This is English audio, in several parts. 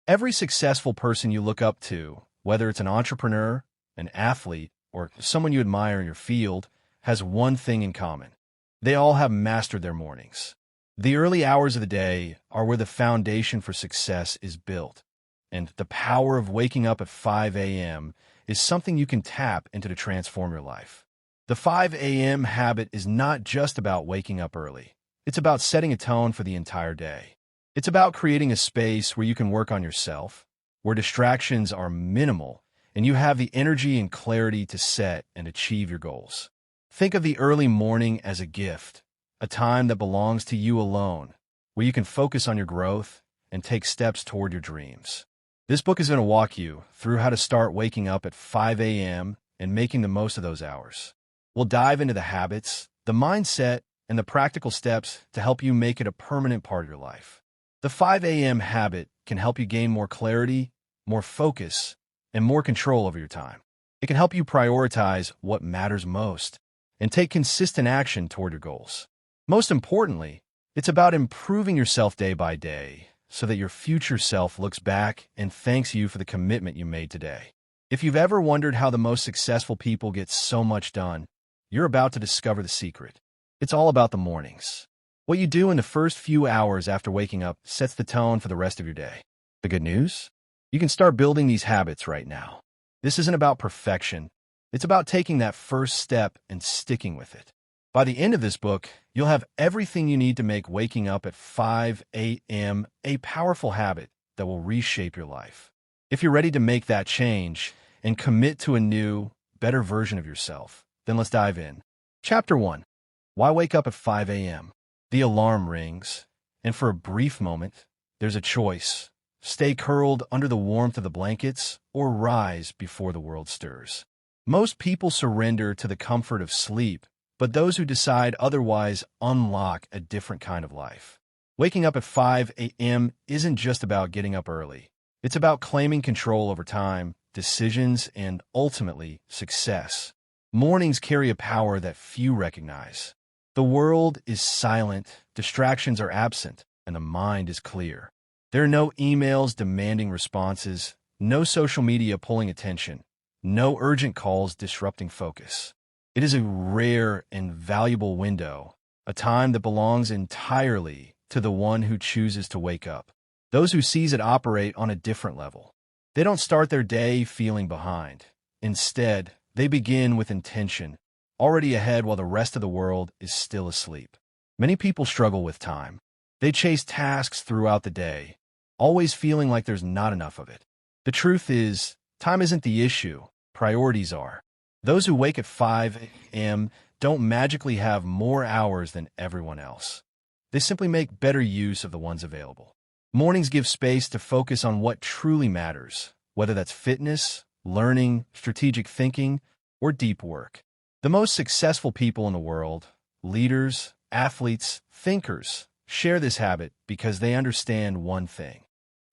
Every successful person you look up to, whether it's an entrepreneur, an athlete, or someone you admire in your field, has one thing in common. They all have mastered their mornings. The early hours of the day are where the foundation for success is built, and the power of waking up at 5 a.m. is something you can tap into to transform your life. The 5 a.m. habit is not just about waking up early. It's about setting a tone for the entire day. It's about creating a space where you can work on yourself, where distractions are minimal, and you have the energy and clarity to set and achieve your goals. Think of the early morning as a gift, a time that belongs to you alone, where you can focus on your growth and take steps toward your dreams. This book is going to walk you through how to start waking up at 5 a.m. and making the most of those hours. We'll dive into the habits, the mindset, and the practical steps to help you make it a permanent part of your life. The 5 a.m. habit can help you gain more clarity, more focus, and more control over your time. It can help you prioritize what matters most and take consistent action toward your goals. Most importantly, it's about improving yourself day by day so that your future self looks back and thanks you for the commitment you made today. If you've ever wondered how the most successful people get so much done, you're about to discover the secret. It's all about the mornings. What you do in the first few hours after waking up sets the tone for the rest of your day. The good news? You can start building these habits right now. This isn't about perfection. It's about taking that first step and sticking with it. By the end of this book, you'll have everything you need to make waking up at 5 a.m. a powerful habit that will reshape your life. If you're ready to make that change and commit to a new, better version of yourself, then let's dive in. Chapter 1. Why wake up at 5 a.m.? The alarm rings, and for a brief moment, there's a choice. Stay curled under the warmth of the blankets or rise before the world stirs. Most people surrender to the comfort of sleep, but those who decide otherwise unlock a different kind of life. Waking up at 5 a.m. isn't just about getting up early. It's about claiming control over time, decisions, and ultimately, success. Mornings carry a power that few recognize. The world is silent, distractions are absent, and the mind is clear. There are no emails demanding responses, no social media pulling attention, no urgent calls disrupting focus. It is a rare and valuable window, a time that belongs entirely to the one who chooses to wake up. Those who seize it operate on a different level. They don't start their day feeling behind. Instead, they begin with intention, already ahead while the rest of the world is still asleep. Many people struggle with time. They chase tasks throughout the day, always feeling like there's not enough of it. The truth is, time isn't the issue, priorities are. Those who wake at 5 a.m. don't magically have more hours than everyone else. They simply make better use of the ones available. Mornings give space to focus on what truly matters, whether that's fitness, learning, strategic thinking, or deep work. The most successful people in the world, leaders, athletes, thinkers, share this habit because they understand one thing.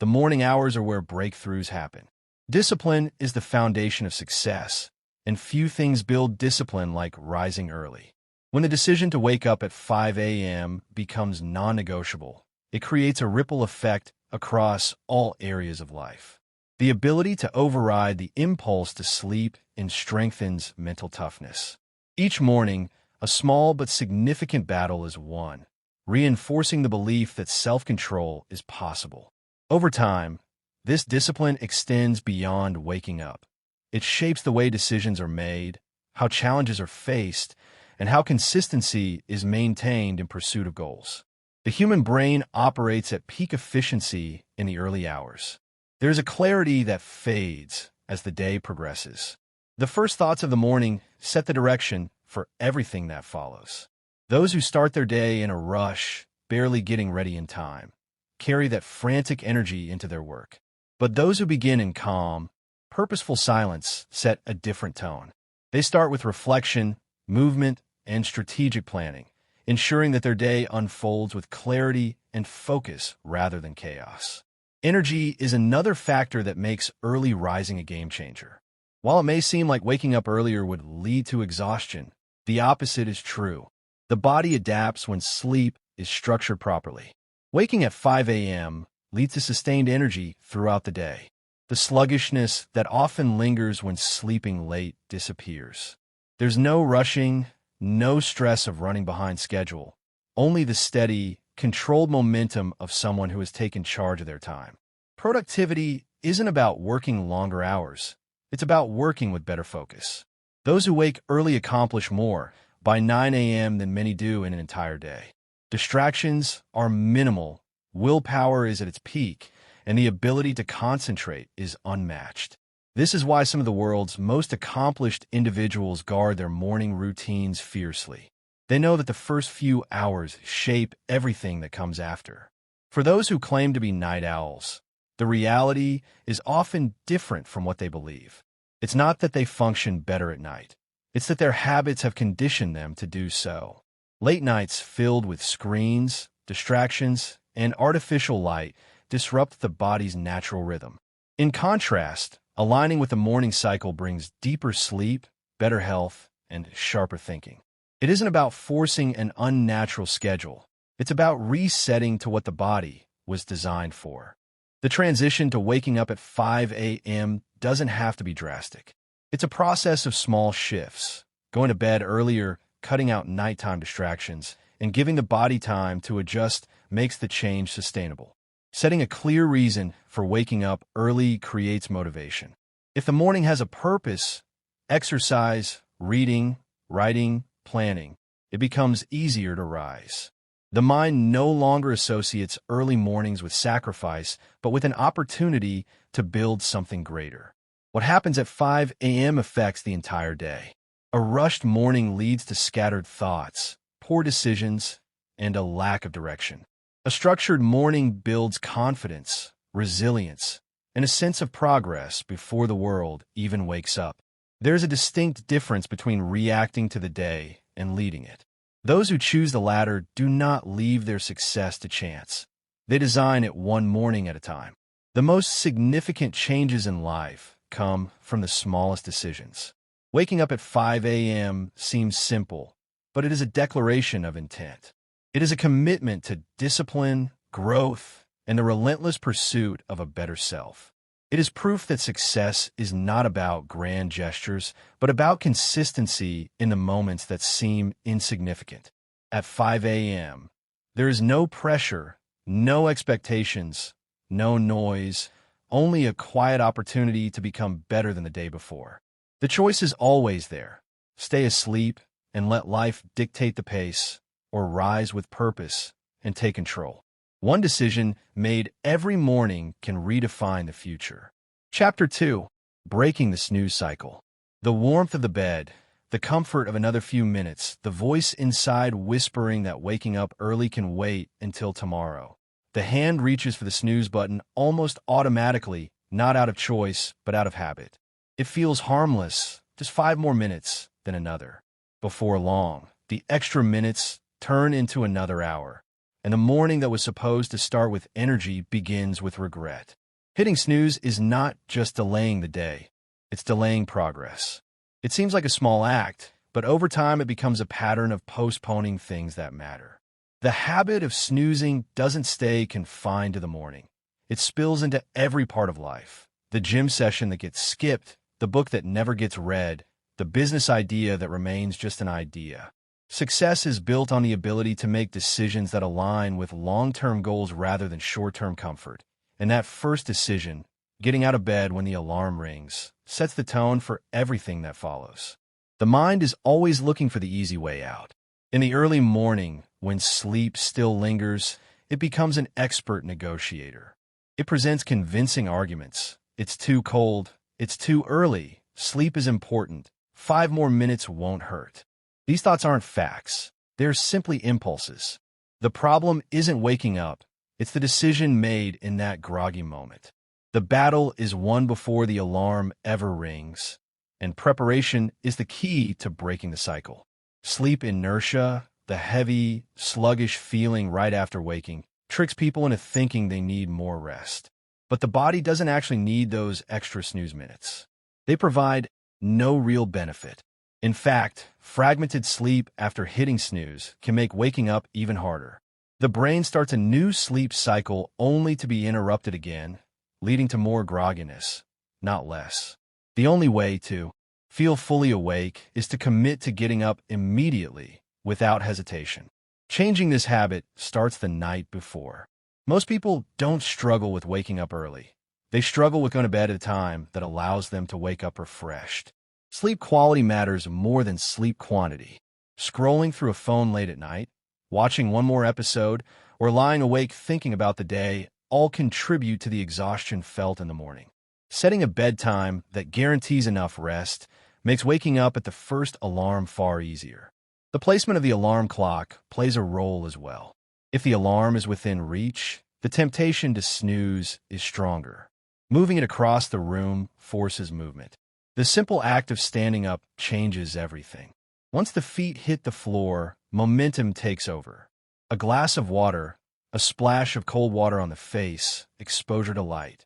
The morning hours are where breakthroughs happen. Discipline is the foundation of success, and few things build discipline like rising early. When the decision to wake up at 5 a.m. becomes non-negotiable, it creates a ripple effect across all areas of life. The ability to override the impulse to sleep and strengthens mental toughness. Each morning, a small but significant battle is won, reinforcing the belief that self-control is possible. Over time, this discipline extends beyond waking up. It shapes the way decisions are made, how challenges are faced, and how consistency is maintained in pursuit of goals. The human brain operates at peak efficiency in the early hours. There's a clarity that fades as the day progresses. The first thoughts of the morning set the direction for everything that follows. Those who start their day in a rush, barely getting ready in time, carry that frantic energy into their work. But those who begin in calm, purposeful silence set a different tone. They start with reflection, movement, and strategic planning, ensuring that their day unfolds with clarity and focus rather than chaos. Energy is another factor that makes early rising a game changer. While it may seem like waking up earlier would lead to exhaustion, the opposite is true. The body adapts when sleep is structured properly. Waking at 5 a.m. leads to sustained energy throughout the day. The sluggishness that often lingers when sleeping late disappears. There's no rushing, no stress of running behind schedule, only the steady, controlled momentum of someone who has taken charge of their time. Productivity isn't about working longer hours. It's about working with better focus. Those who wake early accomplish more by 9 a.m. than many do in an entire day. Distractions are minimal, willpower is at its peak, and the ability to concentrate is unmatched. This is why some of the world's most accomplished individuals guard their morning routines fiercely. They know that the first few hours shape everything that comes after. For those who claim to be night owls, the reality is often different from what they believe. It's not that they function better at night. It's that their habits have conditioned them to do so. Late nights filled with screens, distractions, and artificial light disrupt the body's natural rhythm. In contrast, aligning with the morning cycle brings deeper sleep, better health, and sharper thinking. It isn't about forcing an unnatural schedule. It's about resetting to what the body was designed for. The transition to waking up at 5 a.m. doesn't have to be drastic. It's a process of small shifts, going to bed earlier, cutting out nighttime distractions, and giving the body time to adjust makes the change sustainable. Setting a clear reason for waking up early creates motivation. If the morning has a purpose, exercise, reading, writing, planning, it becomes easier to rise. The mind no longer associates early mornings with sacrifice, but with an opportunity to build something greater. What happens at 5 a.m. affects the entire day. A rushed morning leads to scattered thoughts, poor decisions, and a lack of direction. A structured morning builds confidence, resilience, and a sense of progress before the world even wakes up. There's a distinct difference between reacting to the day and leading it. Those who choose the latter do not leave their success to chance. They design it one morning at a time. The most significant changes in life come from the smallest decisions. Waking up at 5 a.m. seems simple, but it is a declaration of intent. It is a commitment to discipline, growth, and the relentless pursuit of a better self. It is proof that success is not about grand gestures, but about consistency in the moments that seem insignificant. At 5 a.m., there is no pressure, no expectations, no noise, only a quiet opportunity to become better than the day before. The choice is always there. Stay asleep and let life dictate the pace, or rise with purpose and take control. One decision made every morning can redefine the future. Chapter 2. Breaking the Snooze Cycle. The warmth of the bed, the comfort of another few minutes, the voice inside whispering that waking up early can wait until tomorrow. The hand reaches for the snooze button almost automatically, not out of choice, but out of habit. It feels harmless, just 5 more minutes, then another. Before long, the extra minutes turn into another hour, and the morning that was supposed to start with energy begins with regret. Hitting snooze is not just delaying the day, it's delaying progress. It seems like a small act, but over time it becomes a pattern of postponing things that matter. The habit of snoozing doesn't stay confined to the morning. It spills into every part of life. The gym session that gets skipped, the book that never gets read, the business idea that remains just an idea. Success is built on the ability to make decisions that align with long-term goals rather than short-term comfort. And that first decision, getting out of bed when the alarm rings, sets the tone for everything that follows. The mind is always looking for the easy way out. In the early morning, when sleep still lingers, it becomes an expert negotiator. It presents convincing arguments. It's too cold. It's too early. Sleep is important. 5 more minutes won't hurt. These thoughts aren't facts. They're simply impulses. The problem isn't waking up. It's the decision made in that groggy moment. The battle is won before the alarm ever rings, and preparation is the key to breaking the cycle. Sleep inertia, the heavy, sluggish feeling right after waking, tricks people into thinking they need more rest. But the body doesn't actually need those extra snooze minutes. They provide no real benefit. In fact, fragmented sleep after hitting snooze can make waking up even harder. The brain starts a new sleep cycle only to be interrupted again, leading to more grogginess, not less. The only way to feel fully awake is to commit to getting up immediately without hesitation. Changing this habit starts the night before. Most people don't struggle with waking up early. They struggle with going to bed at a time that allows them to wake up refreshed. Sleep quality matters more than sleep quantity. Scrolling through a phone late at night, watching one more episode, or lying awake thinking about the day all contribute to the exhaustion felt in the morning. Setting a bedtime that guarantees enough rest makes waking up at the first alarm far easier. The placement of the alarm clock plays a role as well. If the alarm is within reach, the temptation to snooze is stronger. Moving it across the room forces movement. The simple act of standing up changes everything. Once the feet hit the floor, momentum takes over. A glass of water, a splash of cold water on the face, exposure to light.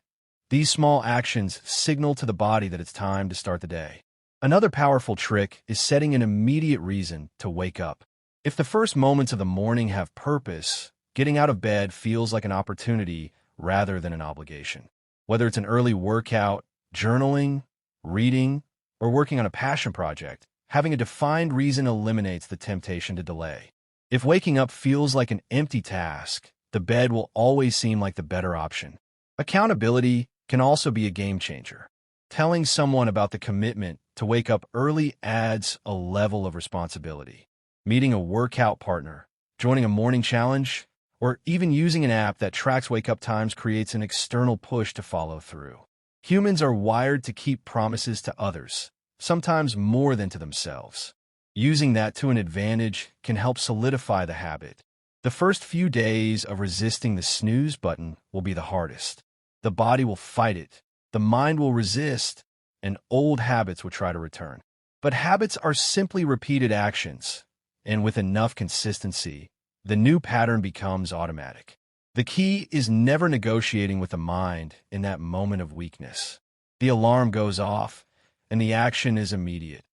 These small actions signal to the body that it's time to start the day. Another powerful trick is setting an immediate reason to wake up. If the first moments of the morning have purpose, getting out of bed feels like an opportunity rather than an obligation. Whether it's an early workout, journaling, reading, or working on a passion project, having a defined reason eliminates the temptation to delay. If waking up feels like an empty task, the bed will always seem like the better option. Accountability can also be a game changer. Telling someone about the commitment to wake up early adds a level of responsibility. Meeting a workout partner, joining a morning challenge, or even using an app that tracks wake-up times creates an external push to follow through. Humans are wired to keep promises to others, sometimes more than to themselves. Using that to an advantage can help solidify the habit. The first few days of resisting the snooze button will be the hardest. The body will fight it, the mind will resist, and old habits will try to return. But habits are simply repeated actions, and with enough consistency, the new pattern becomes automatic. The key is never negotiating with the mind in that moment of weakness. The alarm goes off, and the action is immediate.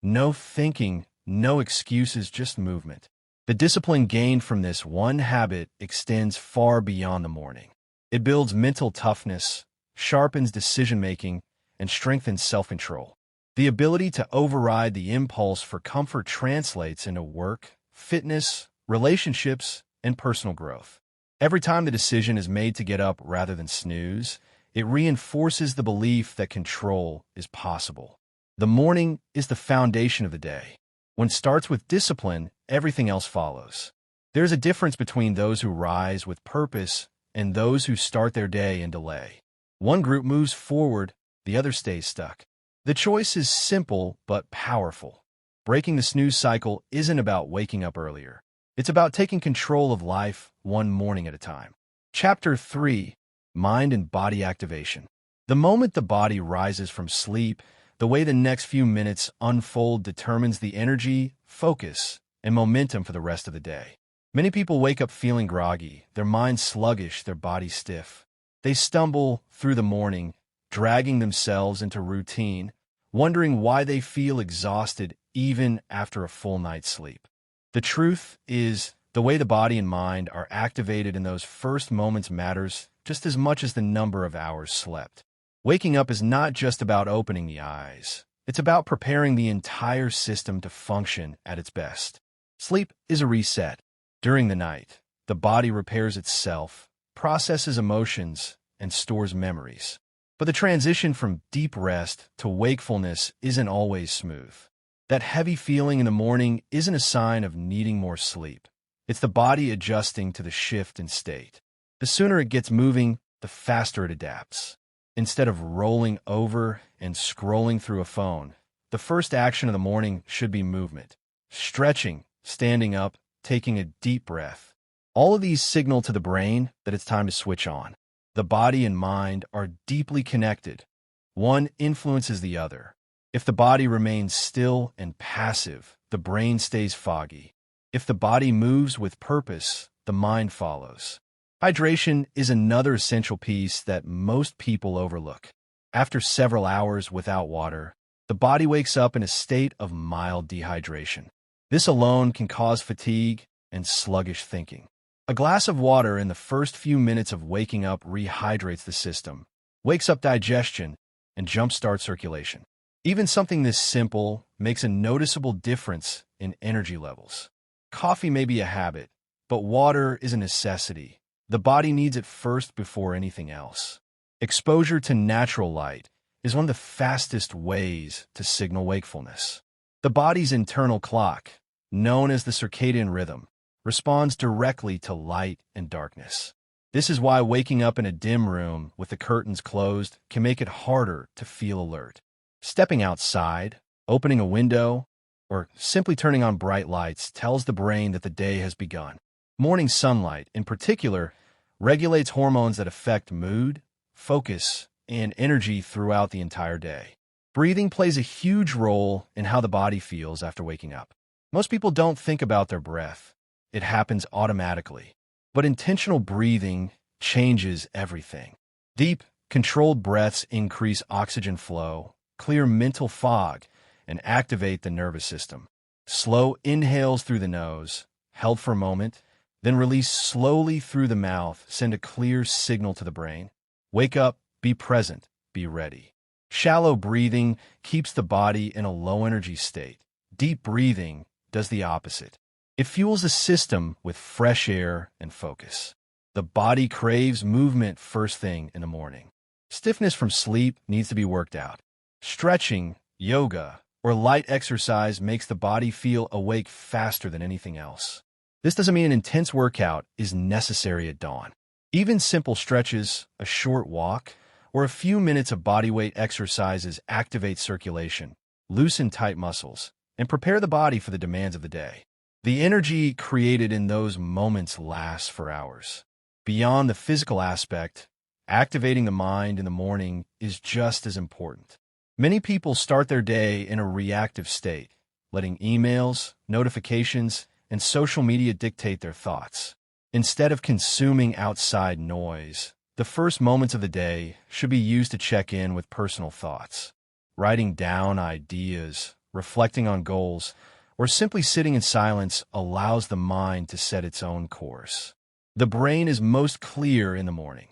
No thinking, no excuses, just movement. The discipline gained from this one habit extends far beyond the morning. It builds mental toughness, sharpens decision-making, and strengthens self-control. The ability to override the impulse for comfort translates into work, fitness, relationships, and personal growth. Every time the decision is made to get up rather than snooze, it reinforces the belief that control is possible. The morning is the foundation of the day. When it starts with discipline, everything else follows. There's a difference between those who rise with purpose and those who start their day in delay. One group moves forward, the other stays stuck. The choice is simple but powerful. Breaking the snooze cycle isn't about waking up earlier. It's about taking control of life one morning at a time. Chapter 3: Mind and Body Activation. The moment the body rises from sleep, the way the next few minutes unfold determines the energy, focus, and momentum for the rest of the day. Many people wake up feeling groggy, their minds sluggish, their bodies stiff. They stumble through the morning, dragging themselves into routine, wondering why they feel exhausted even after a full night's sleep. The truth is, the way the body and mind are activated in those first moments matters just as much as the number of hours slept. Waking up is not just about opening the eyes. It's about preparing the entire system to function at its best. Sleep is a reset. During the night, the body repairs itself, processes emotions, and stores memories. But the transition from deep rest to wakefulness isn't always smooth. That heavy feeling in the morning isn't a sign of needing more sleep. It's the body adjusting to the shift in state. The sooner it gets moving, the faster it adapts. Instead of rolling over and scrolling through a phone, the first action of the morning should be movement. Stretching, standing up, taking a deep breath. All of these signal to the brain that it's time to switch on. The body and mind are deeply connected. One influences the other. If the body remains still and passive, the brain stays foggy. If the body moves with purpose, the mind follows. Hydration is another essential piece that most people overlook. After several hours without water, the body wakes up in a state of mild dehydration. This alone can cause fatigue and sluggish thinking. A glass of water in the first few minutes of waking up rehydrates the system, wakes up digestion, and jumpstarts circulation. Even something this simple makes a noticeable difference in energy levels. Coffee may be a habit, but water is a necessity. The body needs it first before anything else. Exposure to natural light is one of the fastest ways to signal wakefulness. The body's internal clock, known as the circadian rhythm, responds directly to light and darkness. This is why waking up in a dim room with the curtains closed can make it harder to feel alert. Stepping outside, opening a window, or simply turning on bright lights tells the brain that the day has begun. Morning sunlight, in particular, regulates hormones that affect mood, focus, and energy throughout the entire day. Breathing plays a huge role in how the body feels after waking up. Most people don't think about their breath. It happens automatically. But intentional breathing changes everything. Deep, controlled breaths increase oxygen flow, clear mental fog, and activate the nervous system. Slow inhales through the nose, held for a moment, then release slowly through the mouth, send a clear signal to the brain. Wake up, be present, be ready. Shallow breathing keeps the body in a low-energy state. Deep breathing does the opposite. It fuels the system with fresh air and focus. The body craves movement first thing in the morning. Stiffness from sleep needs to be worked out. Stretching, yoga, or light exercise makes the body feel awake faster than anything else. This doesn't mean an intense workout is necessary at dawn. Even simple stretches, a short walk, or a few minutes of bodyweight exercises activate circulation, loosen tight muscles, and prepare the body for the demands of the day. The energy created in those moments lasts for hours. Beyond the physical aspect, activating the mind in the morning is just as important. Many people start their day in a reactive state, letting emails, notifications, and social media dictate their thoughts. Instead of consuming outside noise, the first moments of the day should be used to check in with personal thoughts. Writing down ideas, reflecting on goals, or simply sitting in silence allows the mind to set its own course. The brain is most clear in the morning.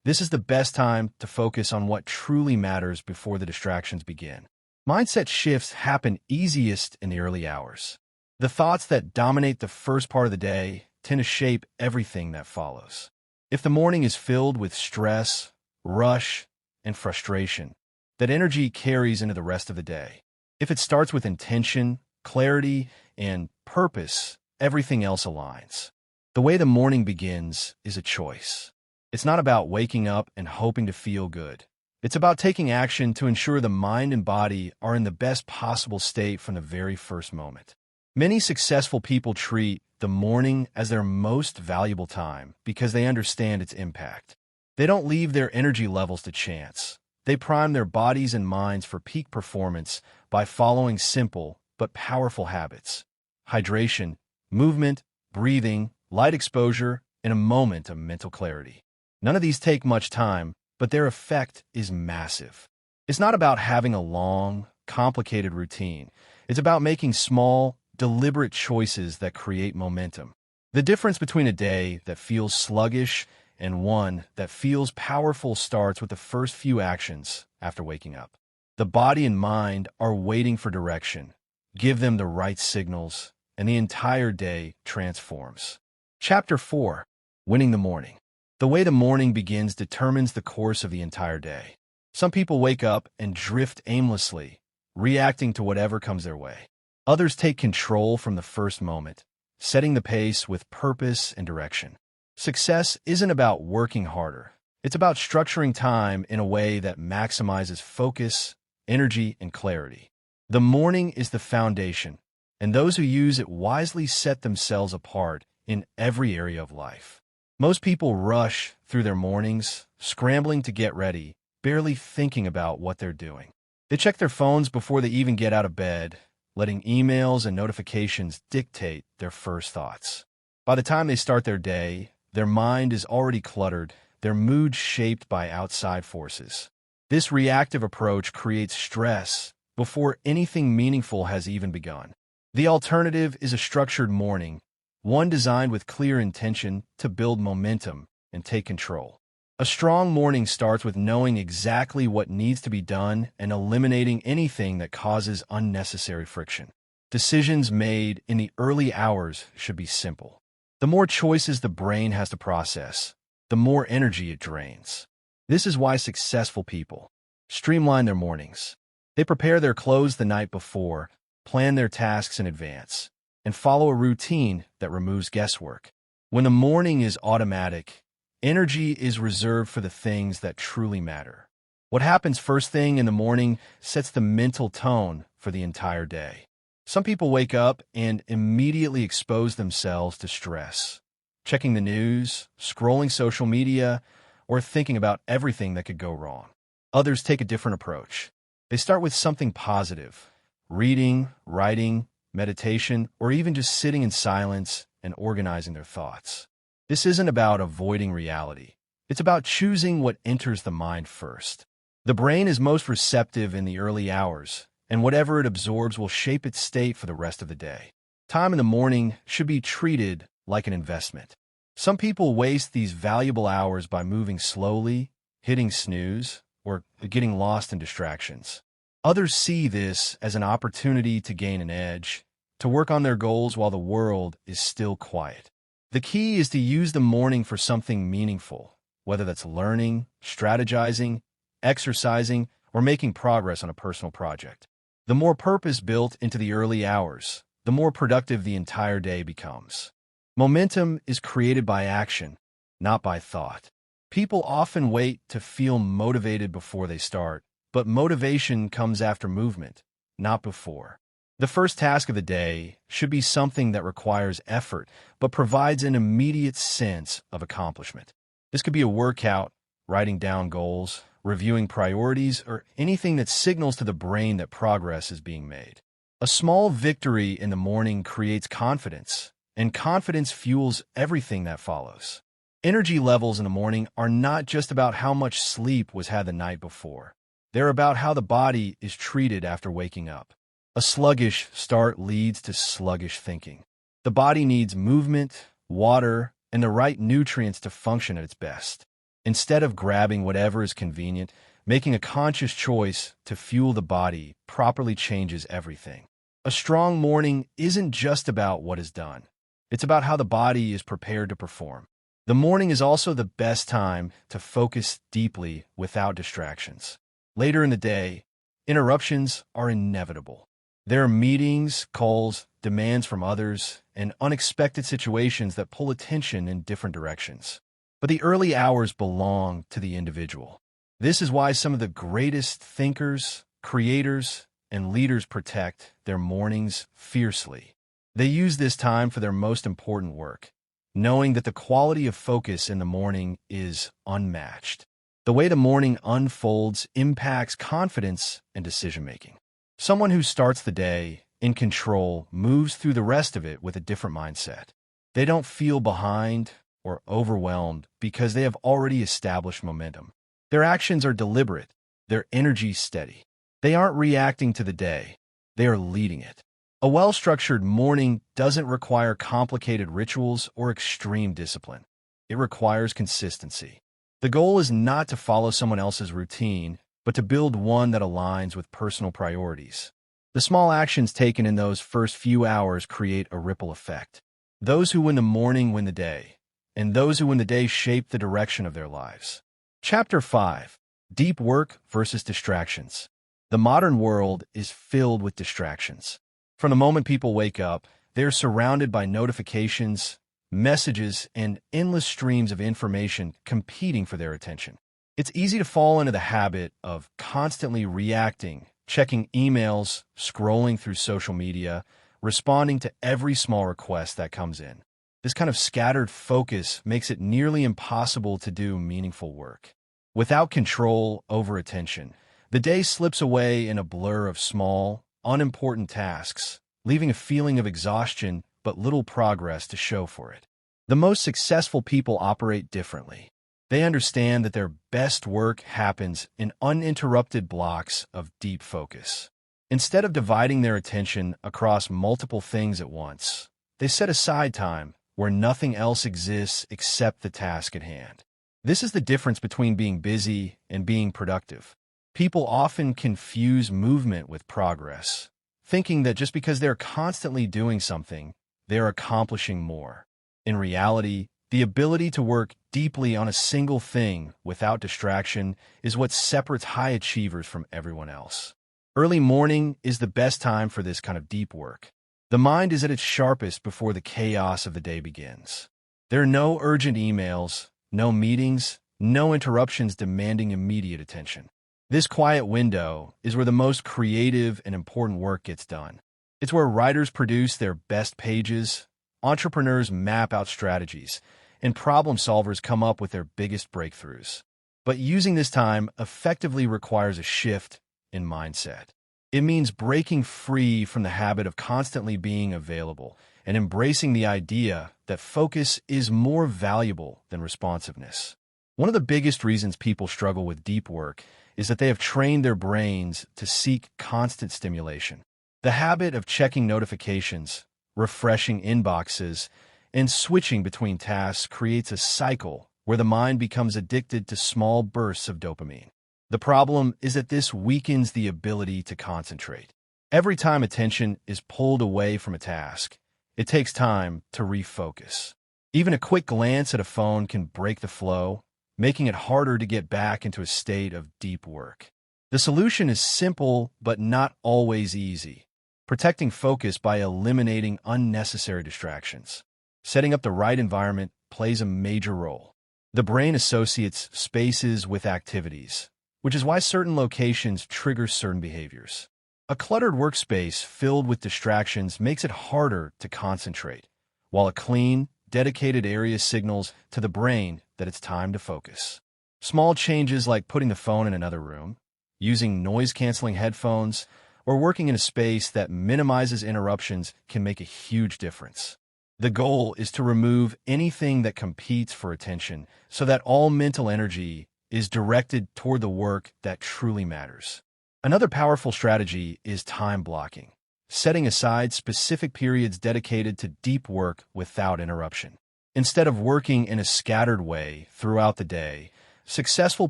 This is the best time to focus on what truly matters before the distractions begin. Mindset shifts happen easiest in the early hours. The thoughts that dominate the first part of the day tend to shape everything that follows. If the morning is filled with stress, rush, and frustration, that energy carries into the rest of the day. If it starts with intention, clarity, and purpose, everything else aligns. The way the morning begins is a choice. It's not about waking up and hoping to feel good. It's about taking action to ensure the mind and body are in the best possible state from the very first moment. Many successful people treat the morning as their most valuable time because they understand its impact. They don't leave their energy levels to chance. They prime their bodies and minds for peak performance by following simple but powerful habits: hydration, movement, breathing, light exposure, and a moment of mental clarity. None of these take much time, but their effect is massive. It's not about having a long, complicated routine. It's about making small, deliberate choices that create momentum. The difference between a day that feels sluggish and one that feels powerful starts with the first few actions after waking up. The body and mind are waiting for direction. Give them the right signals, and the entire day transforms. Chapter 4. Winning the Morning. The way the morning begins determines the course of the entire day. Some people wake up and drift aimlessly, reacting to whatever comes their way. Others take control from the first moment, setting the pace with purpose and direction. Success isn't about working harder. It's about structuring time in a way that maximizes focus, energy, and clarity. The morning is the foundation, and those who use it wisely set themselves apart in every area of life. Most people rush through their mornings, scrambling to get ready, barely thinking about what they're doing. They check their phones before they even get out of bed, letting emails and notifications dictate their first thoughts. By the time they start their day, their mind is already cluttered, their mood shaped by outside forces. This reactive approach creates stress before anything meaningful has even begun. The alternative is a structured morning, one designed with clear intention to build momentum and take control. A strong morning starts with knowing exactly what needs to be done and eliminating anything that causes unnecessary friction. Decisions made in the early hours should be simple. The more choices the brain has to process, the more energy it drains. This is why successful people streamline their mornings. They prepare their clothes the night before, plan their tasks in advance, and follow a routine that removes guesswork. When the morning is automatic, energy is reserved for the things that truly matter. What happens first thing in the morning sets the mental tone for the entire day. Some people wake up and immediately expose themselves to stress, checking the news, scrolling social media, or thinking about everything that could go wrong. Others take a different approach. They start with something positive, reading, writing, meditation, or even just sitting in silence and organizing their thoughts. This isn't about avoiding reality. It's about choosing what enters the mind first. The brain is most receptive in the early hours, and whatever it absorbs will shape its state for the rest of the day. Time in the morning should be treated like an investment. Some people waste these valuable hours by moving slowly, hitting snooze, or getting lost in distractions. Others see this as an opportunity to gain an edge, to work on their goals while the world is still quiet. The key is to use the morning for something meaningful, whether that's learning, strategizing, exercising, or making progress on a personal project. The more purpose built into the early hours, the more productive the entire day becomes. Momentum is created by action, not by thought. People often wait to feel motivated before they start, but motivation comes after movement, not before. The first task of the day should be something that requires effort, but provides an immediate sense of accomplishment. This could be a workout, writing down goals, reviewing priorities, or anything that signals to the brain that progress is being made. A small victory in the morning creates confidence, and confidence fuels everything that follows. Energy levels in the morning are not just about how much sleep was had the night before. They're about how the body is treated after waking up. A sluggish start leads to sluggish thinking. The body needs movement, water, and the right nutrients to function at its best. Instead of grabbing whatever is convenient, making a conscious choice to fuel the body properly changes everything. A strong morning isn't just about what is done. It's about how the body is prepared to perform. The morning is also the best time to focus deeply without distractions. Later in the day, interruptions are inevitable. There are meetings, calls, demands from others, and unexpected situations that pull attention in different directions. But the early hours belong to the individual. This is why some of the greatest thinkers, creators, and leaders protect their mornings fiercely. They use this time for their most important work, knowing that the quality of focus in the morning is unmatched. The way the morning unfolds impacts confidence and decision-making. Someone who starts the day in control moves through the rest of it with a different mindset. They don't feel behind or overwhelmed because they have already established momentum. Their actions are deliberate, their energy steady. They aren't reacting to the day, they are leading it. A well-structured morning doesn't require complicated rituals or extreme discipline. It requires consistency. The goal is not to follow someone else's routine, but to build one that aligns with personal priorities. The small actions taken in those first few hours create a ripple effect. Those who win the morning win the day, and those who win the day shape the direction of their lives. Chapter 5. Deep Work versus Distractions. The modern world is filled with distractions. From the moment people wake up, they're surrounded by notifications, messages, and endless streams of information competing for their attention. It's easy to fall into the habit of constantly reacting, checking emails, scrolling through social media, responding to every small request that comes in. This kind of scattered focus makes it nearly impossible to do meaningful work. Without control over attention, the day slips away in a blur of small, unimportant tasks, leaving a feeling of exhaustion but little progress to show for it. The most successful people operate differently. They understand that their best work happens in uninterrupted blocks of deep focus. Instead of dividing their attention across multiple things at once, they set aside time where nothing else exists except the task at hand. This is the difference between being busy and being productive. People often confuse movement with progress, thinking that just because they're constantly doing something, they're accomplishing more. In reality, the ability to work deeply on a single thing without distraction is what separates high achievers from everyone else. Early morning is the best time for this kind of deep work. The mind is at its sharpest before the chaos of the day begins. There are no urgent emails, no meetings, no interruptions demanding immediate attention. This quiet window is where the most creative and important work gets done. It's where writers produce their best pages, entrepreneurs map out strategies, and problem solvers come up with their biggest breakthroughs. But using this time effectively requires a shift in mindset. It means breaking free from the habit of constantly being available and embracing the idea that focus is more valuable than responsiveness. One of the biggest reasons people struggle with deep work is that they have trained their brains to seek constant stimulation. The habit of checking notifications, refreshing inboxes, and switching between tasks creates a cycle where the mind becomes addicted to small bursts of dopamine. The problem is that this weakens the ability to concentrate. Every time attention is pulled away from a task, it takes time to refocus. Even a quick glance at a phone can break the flow, making it harder to get back into a state of deep work. The solution is simple but not always easy. Protecting focus by eliminating unnecessary distractions. Setting up the right environment plays a major role. The brain associates spaces with activities, which is why certain locations trigger certain behaviors. A cluttered workspace filled with distractions makes it harder to concentrate, while a clean, dedicated area signals to the brain that it's time to focus. Small changes like putting the phone in another room, using noise-canceling headphones, or working in a space that minimizes interruptions can make a huge difference. The goal is to remove anything that competes for attention so that all mental energy is directed toward the work that truly matters. Another powerful strategy is time blocking, setting aside specific periods dedicated to deep work without interruption. Instead of working in a scattered way throughout the day, successful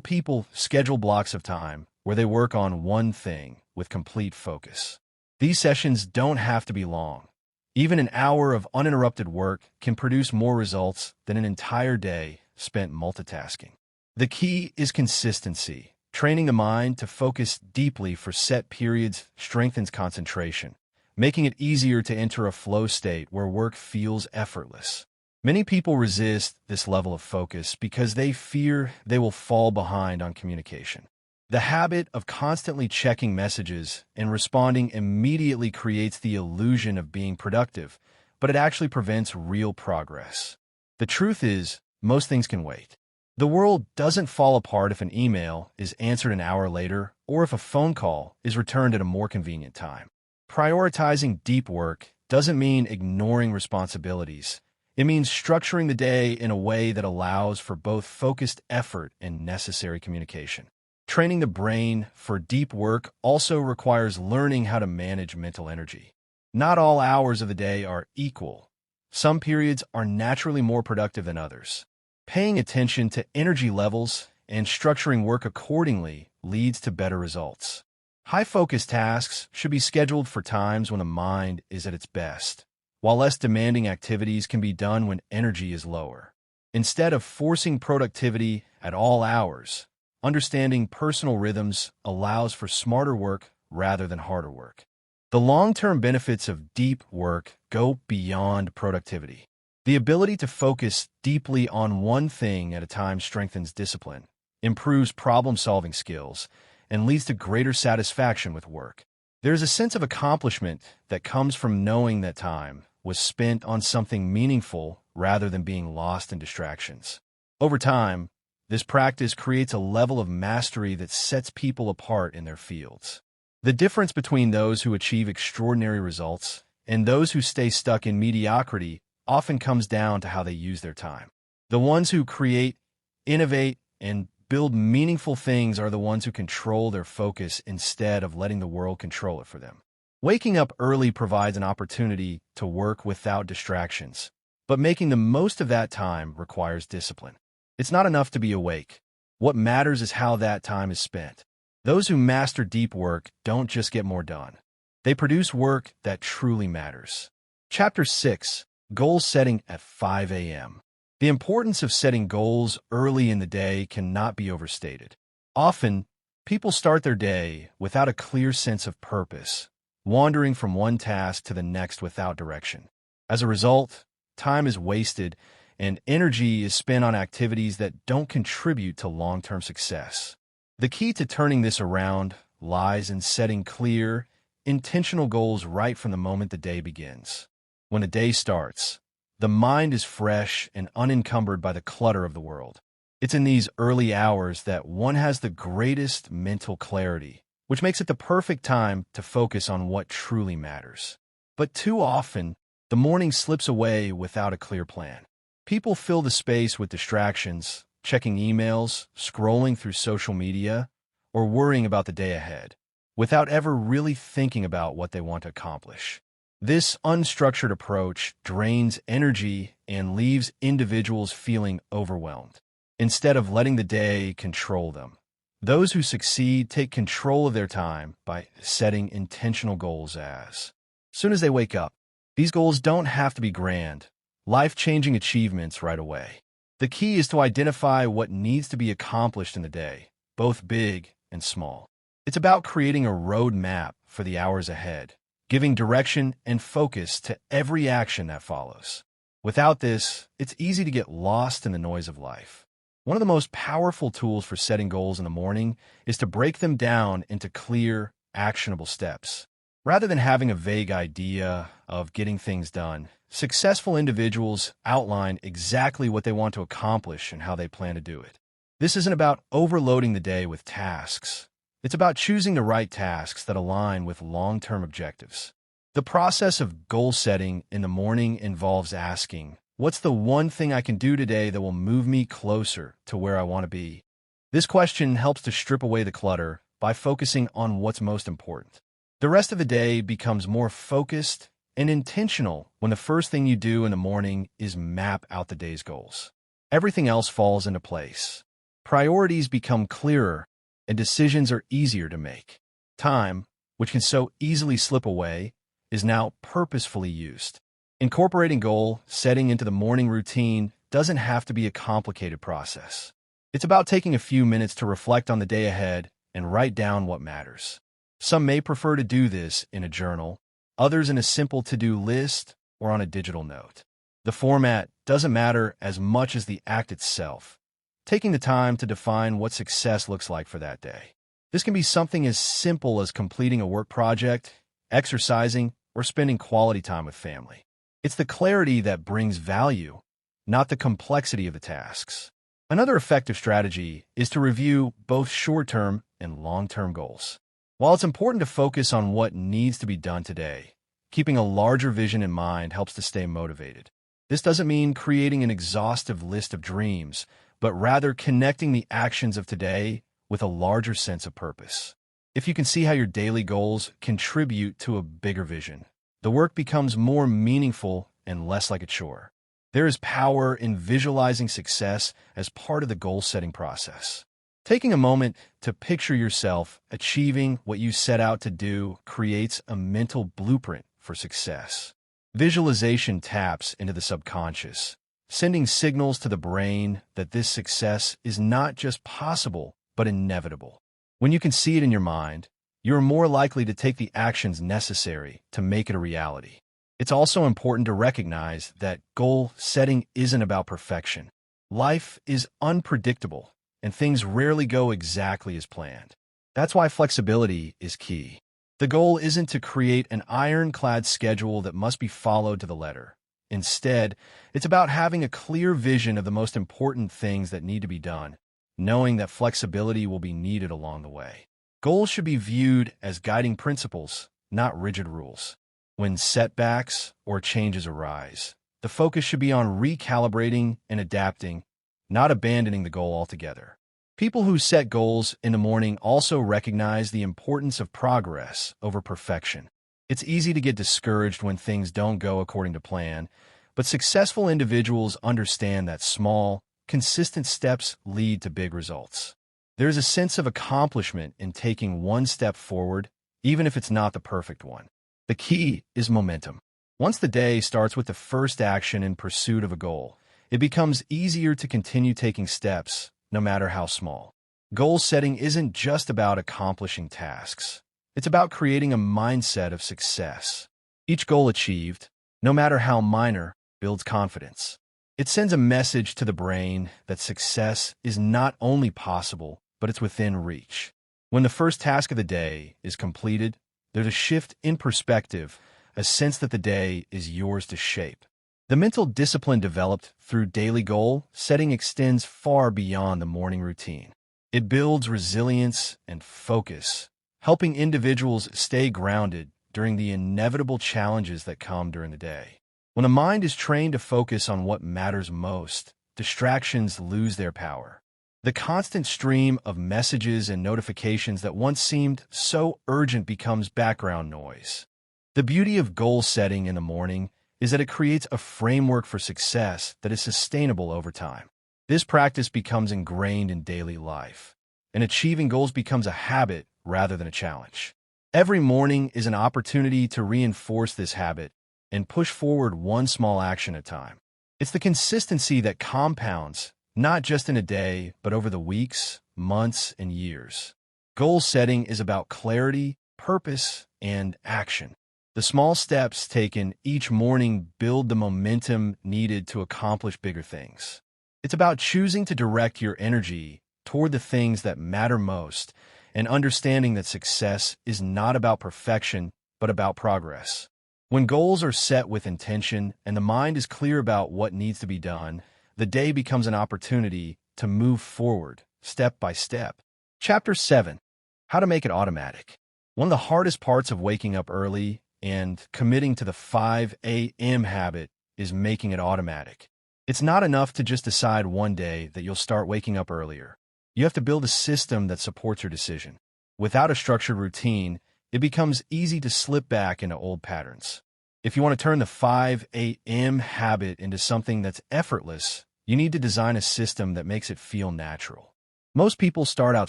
people schedule blocks of time where they work on one thing with complete focus. These sessions don't have to be long. Even an hour of uninterrupted work can produce more results than an entire day spent multitasking. The key is consistency. Training the mind to focus deeply for set periods strengthens concentration, making it easier to enter a flow state where work feels effortless. Many people resist this level of focus because they fear they will fall behind on communication. The habit of constantly checking messages and responding immediately creates the illusion of being productive, but it actually prevents real progress. The truth is, most things can wait. The world doesn't fall apart if an email is answered an hour later or if a phone call is returned at a more convenient time. Prioritizing deep work doesn't mean ignoring responsibilities. It means structuring the day in a way that allows for both focused effort and necessary communication. Training the brain for deep work also requires learning how to manage mental energy. Not all hours of the day are equal. Some periods are naturally more productive than others. Paying attention to energy levels and structuring work accordingly leads to better results. High-focus tasks should be scheduled for times when the mind is at its best, while less demanding activities can be done when energy is lower. Instead of forcing productivity at all hours, understanding personal rhythms allows for smarter work rather than harder work. The long-term benefits of deep work go beyond productivity. The ability to focus deeply on one thing at a time strengthens discipline, improves problem-solving skills, and leads to greater satisfaction with work. There is a sense of accomplishment that comes from knowing that time was spent on something meaningful rather than being lost in distractions. Over time, this practice creates a level of mastery that sets people apart in their fields. The difference between those who achieve extraordinary results and those who stay stuck in mediocrity often comes down to how they use their time. The ones who create, innovate, and build meaningful things are the ones who control their focus instead of letting the world control it for them. Waking up early provides an opportunity to work without distractions, but making the most of that time requires discipline. It's not enough to be awake. What matters is how that time is spent. Those who master deep work don't just get more done. They produce work that truly matters. Chapter 6. Goal Setting at 5 a.m. The importance of setting goals early in the day cannot be overstated. Often, people start their day without a clear sense of purpose, wandering from one task to the next without direction. As a result, time is wasted and energy is spent on activities that don't contribute to long-term success. The key to turning this around lies in setting clear, intentional goals right from the moment the day begins. When a day starts, the mind is fresh and unencumbered by the clutter of the world. It's in these early hours that one has the greatest mental clarity, which makes it the perfect time to focus on what truly matters. But too often, the morning slips away without a clear plan. People fill the space with distractions, checking emails, scrolling through social media, or worrying about the day ahead, without ever really thinking about what they want to accomplish. This unstructured approach drains energy and leaves individuals feeling overwhelmed, instead of letting the day control them. Those who succeed take control of their time by setting intentional goals as soon as they wake up. These goals don't have to be grand, life-changing achievements right away. The key is to identify what needs to be accomplished in the day, both big and small. It's about creating a roadmap for the hours ahead, giving direction and focus to every action that follows. Without this, it's easy to get lost in the noise of life. One of the most powerful tools for setting goals in the morning is to break them down into clear, actionable steps. Rather than having a vague idea of getting things done, successful individuals outline exactly what they want to accomplish and how they plan to do it. This isn't about overloading the day with tasks. It's about choosing the right tasks that align with long-term objectives. The process of goal setting in the morning involves asking, what's the one thing I can do today that will move me closer to where I want to be? This question helps to strip away the clutter by focusing on what's most important. The rest of the day becomes more focused and intentional when the first thing you do in the morning is map out the day's goals. Everything else falls into place. Priorities become clearer and decisions are easier to make. Time, which can so easily slip away, is now purposefully used. Incorporating goal setting into the morning routine doesn't have to be a complicated process. It's about taking a few minutes to reflect on the day ahead and write down what matters. Some may prefer to do this in a journal, others in a simple to-do list or on a digital note. The format doesn't matter as much as the act itself, taking the time to define what success looks like for that day. This can be something as simple as completing a work project, exercising, or spending quality time with family. It's the clarity that brings value, not the complexity of the tasks. Another effective strategy is to review both short-term and long-term goals. While it's important to focus on what needs to be done today, keeping a larger vision in mind helps to stay motivated. This doesn't mean creating an exhaustive list of dreams, but rather connecting the actions of today with a larger sense of purpose. If you can see how your daily goals contribute to a bigger vision, the work becomes more meaningful and less like a chore. There is power in visualizing success as part of the goal-setting process. Taking a moment to picture yourself achieving what you set out to do creates a mental blueprint for success. Visualization taps into the subconscious, sending signals to the brain that this success is not just possible, but inevitable. When you can see it in your mind, you're more likely to take the actions necessary to make it a reality. It's also important to recognize that goal setting isn't about perfection. Life is unpredictable, and things rarely go exactly as planned. That's why flexibility is key. The goal isn't to create an ironclad schedule that must be followed to the letter. Instead, it's about having a clear vision of the most important things that need to be done, knowing that flexibility will be needed along the way. Goals should be viewed as guiding principles, not rigid rules. When setbacks or changes arise, the focus should be on recalibrating and adapting, not abandoning the goal altogether. People who set goals in the morning also recognize the importance of progress over perfection. It's easy to get discouraged when things don't go according to plan, but successful individuals understand that small, consistent steps lead to big results. There's a sense of accomplishment in taking one step forward, even if it's not the perfect one. The key is momentum. Once the day starts with the first action in pursuit of a goal, it becomes easier to continue taking steps, no matter how small. Goal setting isn't just about accomplishing tasks. It's about creating a mindset of success. Each goal achieved, no matter how minor, builds confidence. It sends a message to the brain that success is not only possible, but it's within reach. When the first task of the day is completed, there's a shift in perspective, a sense that the day is yours to shape. The mental discipline developed through daily goal setting extends far beyond the morning routine. It builds resilience and focus, helping individuals stay grounded during the inevitable challenges that come during the day. When the mind is trained to focus on what matters most, distractions lose their power. The constant stream of messages and notifications that once seemed so urgent becomes background noise. The beauty of goal setting in the morning is that it creates a framework for success that is sustainable over time. This practice becomes ingrained in daily life, and achieving goals becomes a habit rather than a challenge. Every morning is an opportunity to reinforce this habit and push forward one small action at a time. It's the consistency that compounds, not just in a day, but over the weeks, months, and years. Goal setting is about clarity, purpose, and action. The small steps taken each morning build the momentum needed to accomplish bigger things. It's about choosing to direct your energy toward the things that matter most and understanding that success is not about perfection, but about progress. When goals are set with intention and the mind is clear about what needs to be done, the day becomes an opportunity to move forward, step by step. Chapter 7. How to make it automatic. One of the hardest parts of waking up early and committing to the 5 a.m. habit is making it automatic. It's not enough to just decide one day that you'll start waking up earlier. You have to build a system that supports your decision. Without a structured routine, it becomes easy to slip back into old patterns. If you want to turn the 5 a.m. habit into something that's effortless, you need to design a system that makes it feel natural. Most people start out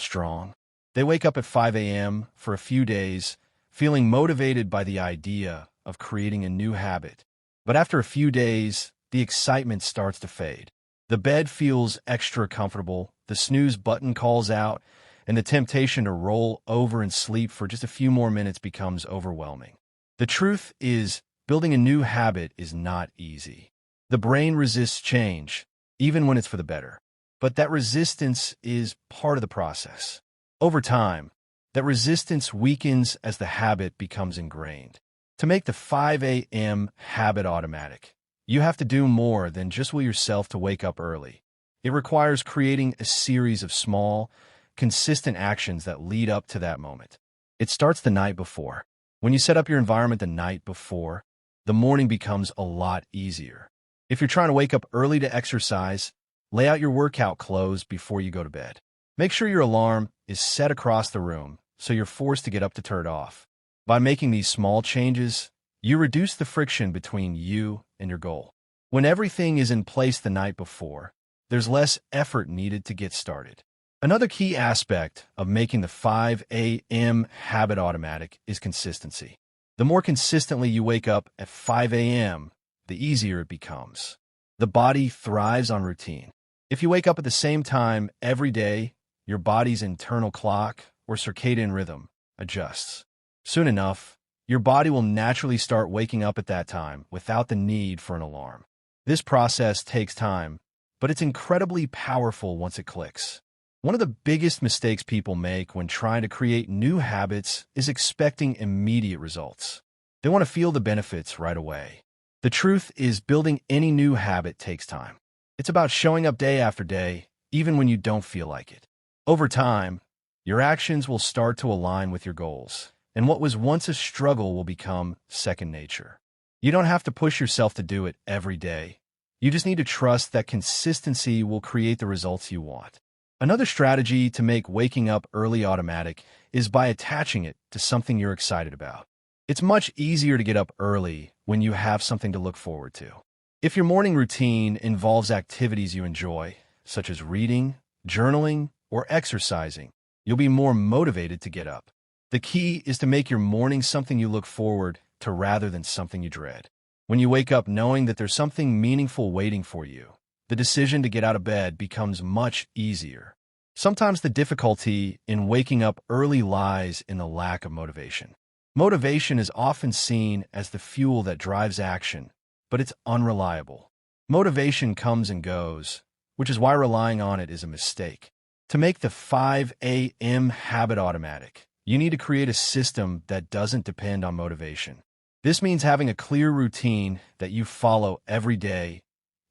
strong. They wake up at 5 a.m. for a few days, feeling motivated by the idea of creating a new habit. But after a few days, the excitement starts to fade. The bed feels extra comfortable, the snooze button calls out, and the temptation to roll over and sleep for just a few more minutes becomes overwhelming. The truth is, building a new habit is not easy. The brain resists change, even when it's for the better. But that resistance is part of the process. Over time, that resistance weakens as the habit becomes ingrained. To make the 5 a.m. habit automatic, you have to do more than just will yourself to wake up early. It requires creating a series of small, consistent actions that lead up to that moment. It starts the night before. When you set up your environment the night before, the morning becomes a lot easier. If you're trying to wake up early to exercise, lay out your workout clothes before you go to bed. Make sure your alarm is set across the room so you're forced to get up to turn it off. By making these small changes, you reduce the friction between you and your goal. When everything is in place the night before, there's less effort needed to get started. Another key aspect of making the 5 a.m. habit automatic is consistency. The more consistently you wake up at 5 a.m., the easier it becomes. The body thrives on routine. If you wake up at the same time every day, your body's internal clock or circadian rhythm adjusts. Soon enough, your body will naturally start waking up at that time without the need for an alarm. This process takes time, but it's incredibly powerful once it clicks. One of the biggest mistakes people make when trying to create new habits is expecting immediate results. They want to feel the benefits right away. The truth is, building any new habit takes time. It's about showing up day after day, even when you don't feel like it. Over time, your actions will start to align with your goals, and what was once a struggle will become second nature. You don't have to push yourself to do it every day. You just need to trust that consistency will create the results you want. Another strategy to make waking up early automatic is by attaching it to something you're excited about. It's much easier to get up early when you have something to look forward to. If your morning routine involves activities you enjoy, such as reading, journaling, or exercising, you'll be more motivated to get up. The key is to make your morning something you look forward to rather than something you dread. When you wake up knowing that there's something meaningful waiting for you, the decision to get out of bed becomes much easier. Sometimes the difficulty in waking up early lies in the lack of motivation. Motivation is often seen as the fuel that drives action, but it's unreliable. Motivation comes and goes, which is why relying on it is a mistake. To make the 5 a.m. habit automatic, you need to create a system that doesn't depend on motivation. This means having a clear routine that you follow every day,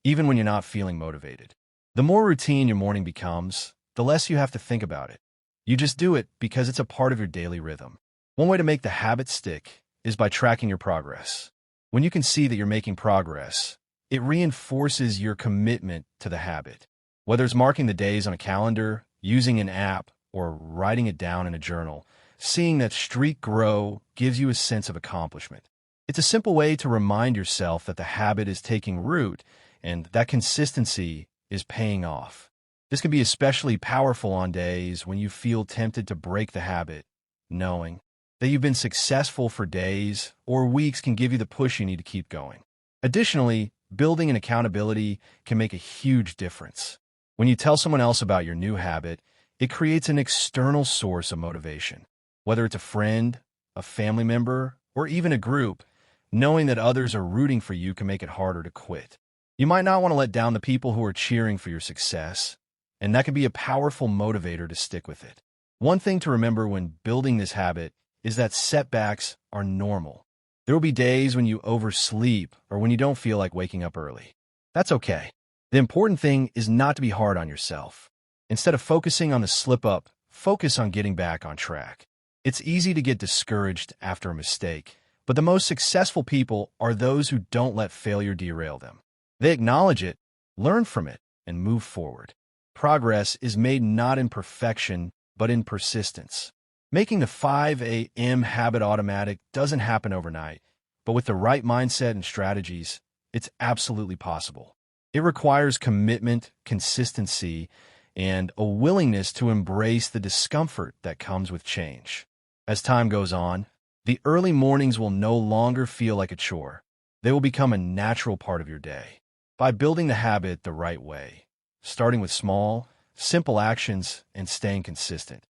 even when you're not feeling motivated. The more routine your morning becomes, the less you have to think about it. You just do it because it's a part of your daily rhythm. One way to make the habit stick is by tracking your progress. When you can see that you're making progress, it reinforces your commitment to the habit. Whether it's marking the days on a calendar, using an app, or writing it down in a journal, seeing that streak grow gives you a sense of accomplishment. It's a simple way to remind yourself that the habit is taking root and that consistency is paying off. This can be especially powerful on days when you feel tempted to break the habit. Knowing that you've been successful for days or weeks can give you the push you need to keep going. Additionally, building an accountability can make a huge difference. When you tell someone else about your new habit, it creates an external source of motivation. Whether it's a friend, a family member, or even a group, knowing that others are rooting for you can make it harder to quit. You might not want to let down the people who are cheering for your success, and that can be a powerful motivator to stick with it. One thing to remember when building this habit is that setbacks are normal. There will be days when you oversleep or when you don't feel like waking up early. That's okay. The important thing is not to be hard on yourself. Instead of focusing on the slip-up, focus on getting back on track. It's easy to get discouraged after a mistake, but the most successful people are those who don't let failure derail them. They acknowledge it, learn from it, and move forward. Progress is made not in perfection, but in persistence. Making the 5 a.m. habit automatic doesn't happen overnight, but with the right mindset and strategies, it's absolutely possible. It requires commitment, consistency, and a willingness to embrace the discomfort that comes with change. As time goes on, the early mornings will no longer feel like a chore. They will become a natural part of your day. By building the habit the right way, starting with small, simple actions and staying consistent,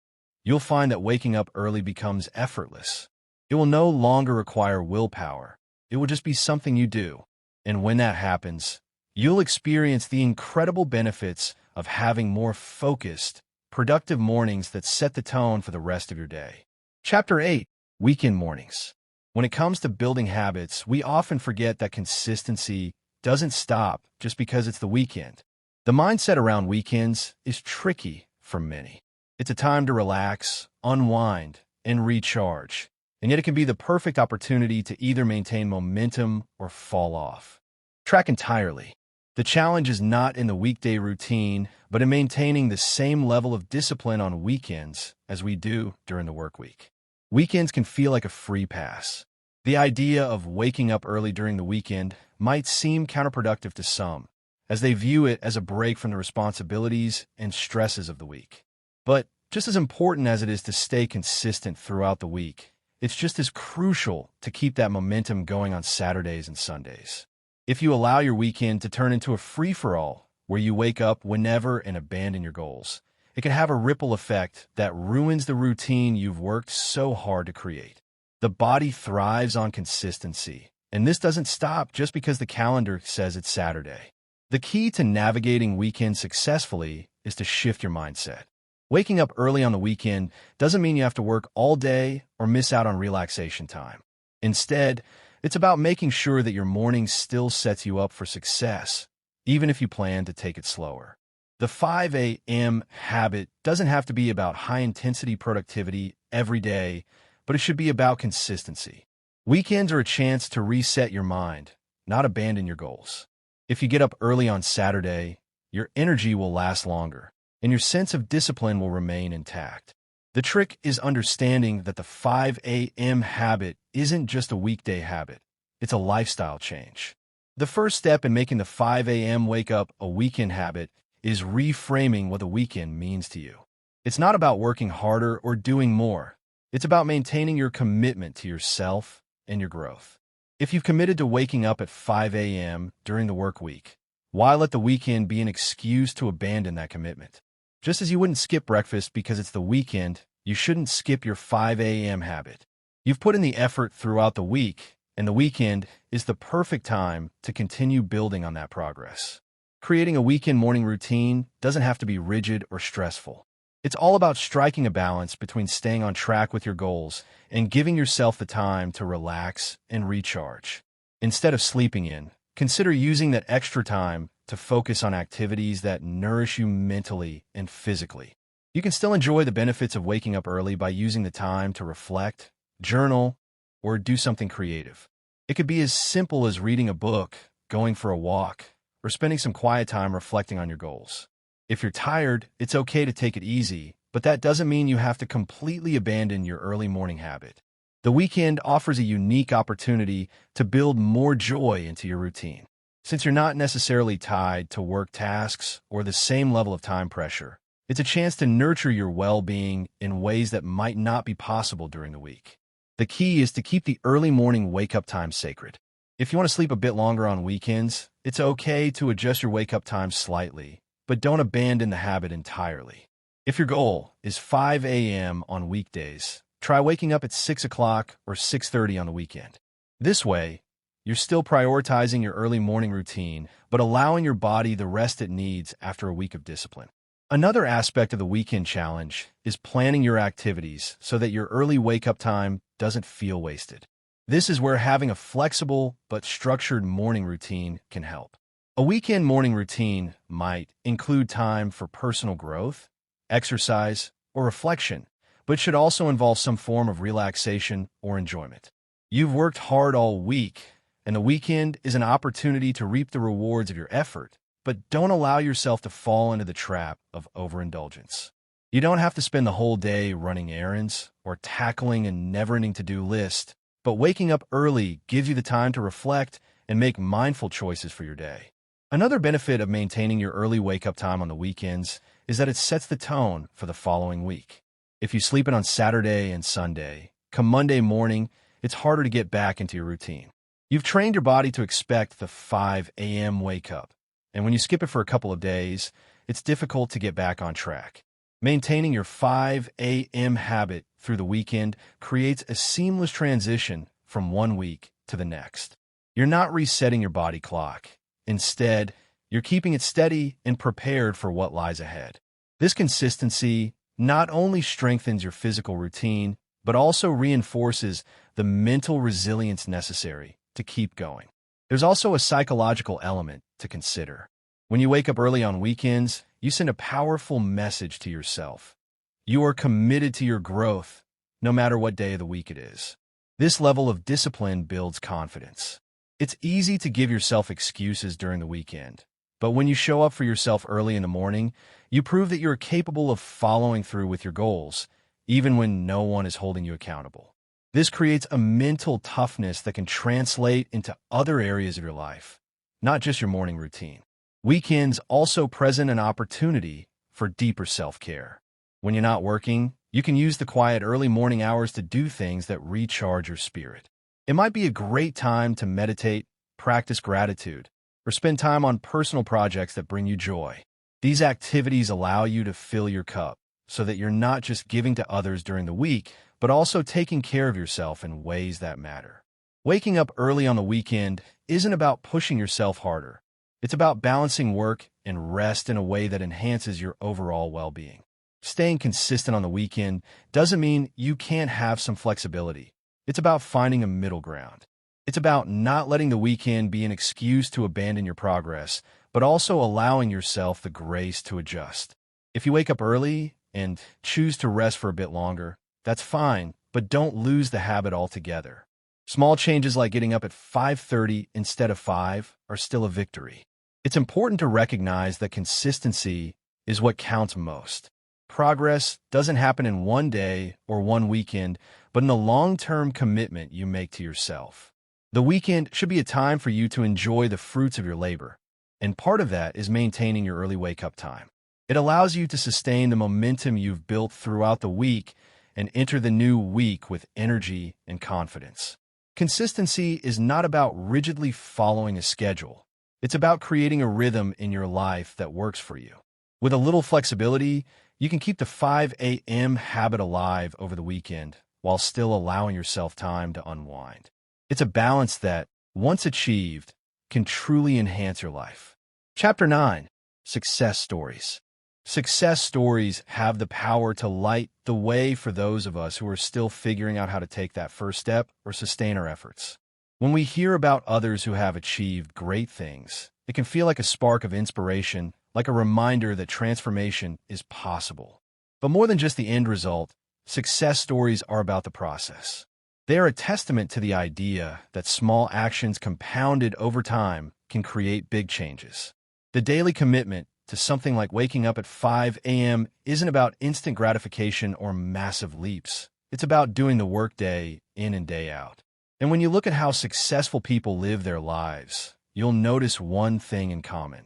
you'll find that waking up early becomes effortless. It will no longer require willpower. It will just be something you do. And when that happens, you'll experience the incredible benefits of having more focused, productive mornings that set the tone for the rest of your day. Chapter 8. Weekend Mornings. When it comes to building habits, we often forget that consistency doesn't stop just because it's the weekend. The mindset around weekends is tricky for many. It's a time to relax, unwind, and recharge, and yet it can be the perfect opportunity to either maintain momentum or fall off. Track entirely. The challenge is not in the weekday routine, but in maintaining the same level of discipline on weekends as we do during the work week. Weekends can feel like a free pass. The idea of waking up early during the weekend might seem counterproductive to some, as they view it as a break from the responsibilities and stresses of the week. But just as important as it is to stay consistent throughout the week, it's just as crucial to keep that momentum going on Saturdays and Sundays. If you allow your weekend to turn into a free-for-all, where you wake up whenever and abandon your goals, it can have a ripple effect that ruins the routine you've worked so hard to create. The body thrives on consistency, and this doesn't stop just because the calendar says it's Saturday. The key to navigating weekends successfully is to shift your mindset. Waking up early on the weekend doesn't mean you have to work all day or miss out on relaxation time. Instead, it's about making sure that your morning still sets you up for success, even if you plan to take it slower. The 5 a.m. habit doesn't have to be about high-intensity productivity every day, but it should be about consistency. Weekends are a chance to reset your mind, not abandon your goals. If you get up early on Saturday, your energy will last longer, and your sense of discipline will remain intact. The trick is understanding that the 5 a.m. habit isn't just a weekday habit. It's a lifestyle change. The first step in making the 5 a.m. wake up a weekend habit is reframing what the weekend means to you. It's not about working harder or doing more. It's about maintaining your commitment to yourself and your growth. If you've committed to waking up at 5 a.m. during the work week, why let the weekend be an excuse to abandon that commitment? Just as you wouldn't skip breakfast because it's the weekend, you shouldn't skip your 5 a.m. habit. You've put in the effort throughout the week, and the weekend is the perfect time to continue building on that progress. Creating a weekend morning routine doesn't have to be rigid or stressful. It's all about striking a balance between staying on track with your goals and giving yourself the time to relax and recharge. Instead of sleeping in, consider using that extra time to focus on activities that nourish you mentally and physically. You can still enjoy the benefits of waking up early by using the time to reflect, journal, or do something creative. It could be as simple as reading a book, going for a walk, or spending some quiet time reflecting on your goals. If you're tired, it's okay to take it easy, but that doesn't mean you have to completely abandon your early morning habit. The weekend offers a unique opportunity to build more joy into your routine. Since you're not necessarily tied to work tasks or the same level of time pressure, it's a chance to nurture your well-being in ways that might not be possible during the week. The key is to keep the early morning wake-up time sacred. If you want to sleep a bit longer on weekends, it's okay to adjust your wake-up time slightly, but don't abandon the habit entirely. If your goal is 5 a.m. on weekdays, try waking up at 6 o'clock or 6:30 on the weekend. This way, you're still prioritizing your early morning routine, but allowing your body the rest it needs after a week of discipline. Another aspect of the weekend challenge is planning your activities so that your early wake-up time doesn't feel wasted. This is where having a flexible but structured morning routine can help. A weekend morning routine might include time for personal growth, exercise, or reflection, but should also involve some form of relaxation or enjoyment. You've worked hard all week, and the weekend is an opportunity to reap the rewards of your effort, but don't allow yourself to fall into the trap of overindulgence. You don't have to spend the whole day running errands or tackling a never-ending to-do list, but waking up early gives you the time to reflect and make mindful choices for your day. Another benefit of maintaining your early wake-up time on the weekends is that it sets the tone for the following week. If you sleep in on Saturday and Sunday, come Monday morning, it's harder to get back into your routine. You've trained your body to expect the 5 a.m. wake-up, and when you skip it for a couple of days, it's difficult to get back on track. Maintaining your 5 a.m. habit through the weekend creates a seamless transition from one week to the next. You're not resetting your body clock. Instead, you're keeping it steady and prepared for what lies ahead. This consistency not only strengthens your physical routine, but also reinforces the mental resilience necessary to keep going. There's also a psychological element to consider. When you wake up early on weekends, you send a powerful message to yourself. You are committed to your growth, no matter what day of the week it is. This level of discipline builds confidence. It's easy to give yourself excuses during the weekend, but when you show up for yourself early in the morning, you prove that you're capable of following through with your goals, even when no one is holding you accountable. This creates a mental toughness that can translate into other areas of your life, not just your morning routine. Weekends also present an opportunity for deeper self-care. When you're not working, you can use the quiet early morning hours to do things that recharge your spirit. It might be a great time to meditate, practice gratitude, or spend time on personal projects that bring you joy. These activities allow you to fill your cup so that you're not just giving to others during the week, but also taking care of yourself in ways that matter. Waking up early on the weekend isn't about pushing yourself harder. It's about balancing work and rest in a way that enhances your overall well-being. Staying consistent on the weekend doesn't mean you can't have some flexibility. It's about finding a middle ground. It's about not letting the weekend be an excuse to abandon your progress, but also allowing yourself the grace to adjust. If you wake up early and choose to rest for a bit longer, that's fine, but don't lose the habit altogether. Small changes like getting up at 5:30 instead of 5 are still a victory. It's important to recognize that consistency is what counts most. Progress doesn't happen in one day or one weekend, but in the long-term commitment you make to yourself. The weekend should be a time for you to enjoy the fruits of your labor, and part of that is maintaining your early wake-up time. It allows you to sustain the momentum you've built throughout the week and enter the new week with energy and confidence. Consistency is not about rigidly following a schedule. It's about creating a rhythm in your life that works for you. With a little flexibility, you can keep the 5 a.m. habit alive over the weekend while still allowing yourself time to unwind. It's a balance that, once achieved, can truly enhance your life. Chapter 9. Success Stories. Success stories have the power to light the way for those of us who are still figuring out how to take that first step or sustain our efforts. When we hear about others who have achieved great things, it can feel like a spark of inspiration, like a reminder that transformation is possible. But more than just the end result, success stories are about the process. They are a testament to the idea that small actions compounded over time can create big changes. The daily commitment to something like waking up at 5 a.m. isn't about instant gratification or massive leaps. It's about doing the work day in and day out. And when you look at how successful people live their lives, you'll notice one thing in common.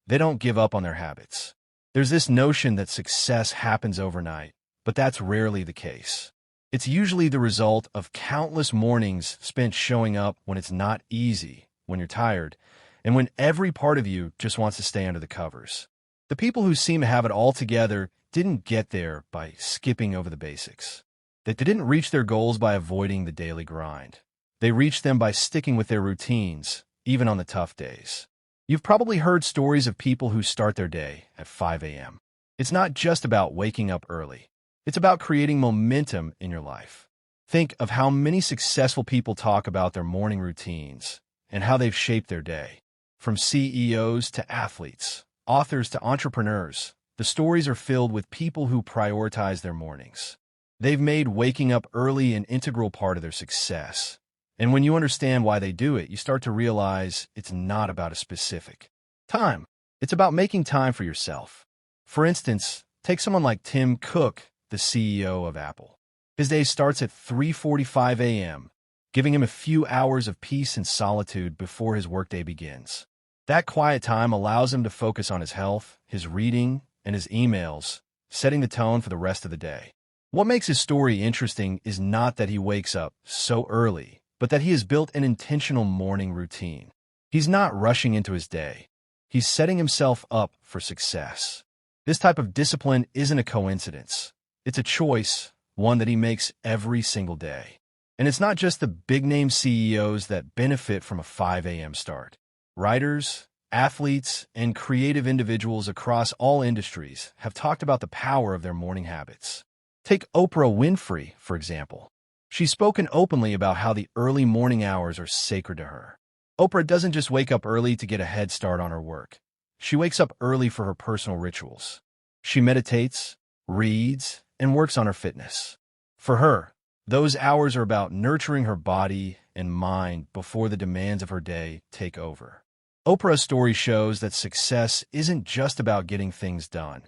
They don't give up on their habits. There's this notion that success happens overnight, but that's rarely the case. It's usually the result of countless mornings spent showing up when it's not easy, when you're tired, and when every part of you just wants to stay under the covers. The people who seem to have it all together didn't get there by skipping over the basics. They didn't reach their goals by avoiding the daily grind. They reached them by sticking with their routines, even on the tough days. You've probably heard stories of people who start their day at 5 a.m. It's not just about waking up early. It's about creating momentum in your life. Think of how many successful people talk about their morning routines and how they've shaped their day. From CEOs to athletes, authors to entrepreneurs, the stories are filled with people who prioritize their mornings. They've made waking up early an integral part of their success. And when you understand why they do it, you start to realize it's not about a specific time. It's about making time for yourself. For instance, take someone like Tim Cook, the CEO of Apple. His day starts at 3:45 a.m., giving him a few hours of peace and solitude before his workday begins. That quiet time allows him to focus on his health, his reading, and his emails, setting the tone for the rest of the day. What makes his story interesting is not that he wakes up so early, but that he has built an intentional morning routine. He's not rushing into his day. He's setting himself up for success. This type of discipline isn't a coincidence. It's a choice, one that he makes every single day. And it's not just the big-name CEOs that benefit from a 5 a.m. start. Writers, athletes, and creative individuals across all industries have talked about the power of their morning habits. Take Oprah Winfrey, for example. She's spoken openly about how the early morning hours are sacred to her. Oprah doesn't just wake up early to get a head start on her work. She wakes up early for her personal rituals. She meditates, reads, and works on her fitness. For her, those hours are about nurturing her body and mind before the demands of her day take over. Oprah's story shows that success isn't just about getting things done.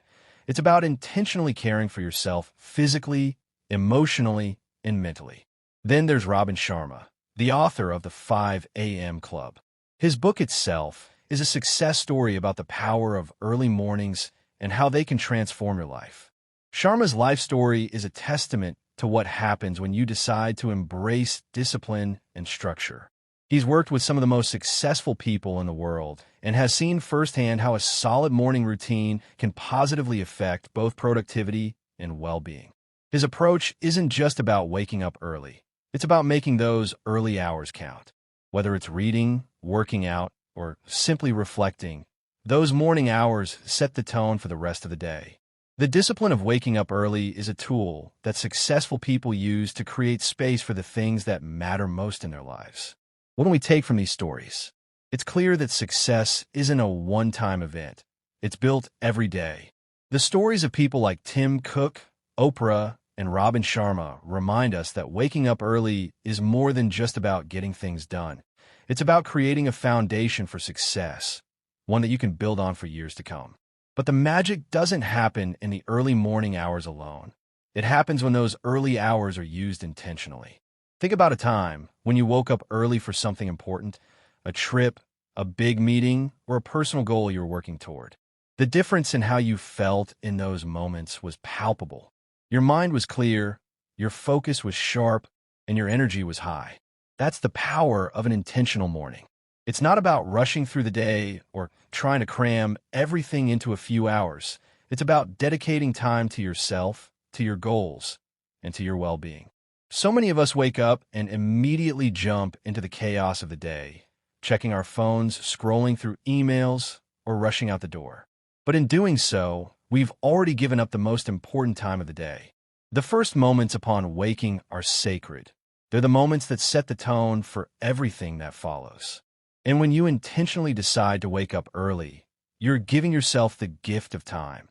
It's about intentionally caring for yourself physically, emotionally, and mentally. Then there's Robin Sharma, the author of the 5 a.m. Club. His book itself is a success story about the power of early mornings and how they can transform your life. Sharma's life story is a testament to what happens when you decide to embrace discipline and structure. He's worked with some of the most successful people in the world and has seen firsthand how a solid morning routine can positively affect both productivity and well-being. His approach isn't just about waking up early. It's about making those early hours count. Whether it's reading, working out, or simply reflecting, those morning hours set the tone for the rest of the day. The discipline of waking up early is a tool that successful people use to create space for the things that matter most in their lives. What do we take from these stories? It's clear that success isn't a one-time event. It's built every day. The stories of people like Tim Cook, Oprah, and Robin Sharma remind us that waking up early is more than just about getting things done. It's about creating a foundation for success, one that you can build on for years to come. But the magic doesn't happen in the early morning hours alone. It happens when those early hours are used intentionally. Think about a time when you woke up early for something important, a trip, a big meeting, or a personal goal you were working toward. The difference in how you felt in those moments was palpable. Your mind was clear, your focus was sharp, and your energy was high. That's the power of an intentional morning. It's not about rushing through the day or trying to cram everything into a few hours. It's about dedicating time to yourself, to your goals, and to your well-being. So many of us wake up and immediately jump into the chaos of the day, checking our phones, scrolling through emails, or rushing out the door. But in doing so, we've already given up the most important time of the day. The first moments upon waking are sacred. They're the moments that set the tone for everything that follows. And when you intentionally decide to wake up early, you're giving yourself the gift of time.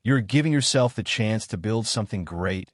You're giving yourself the chance to build something great,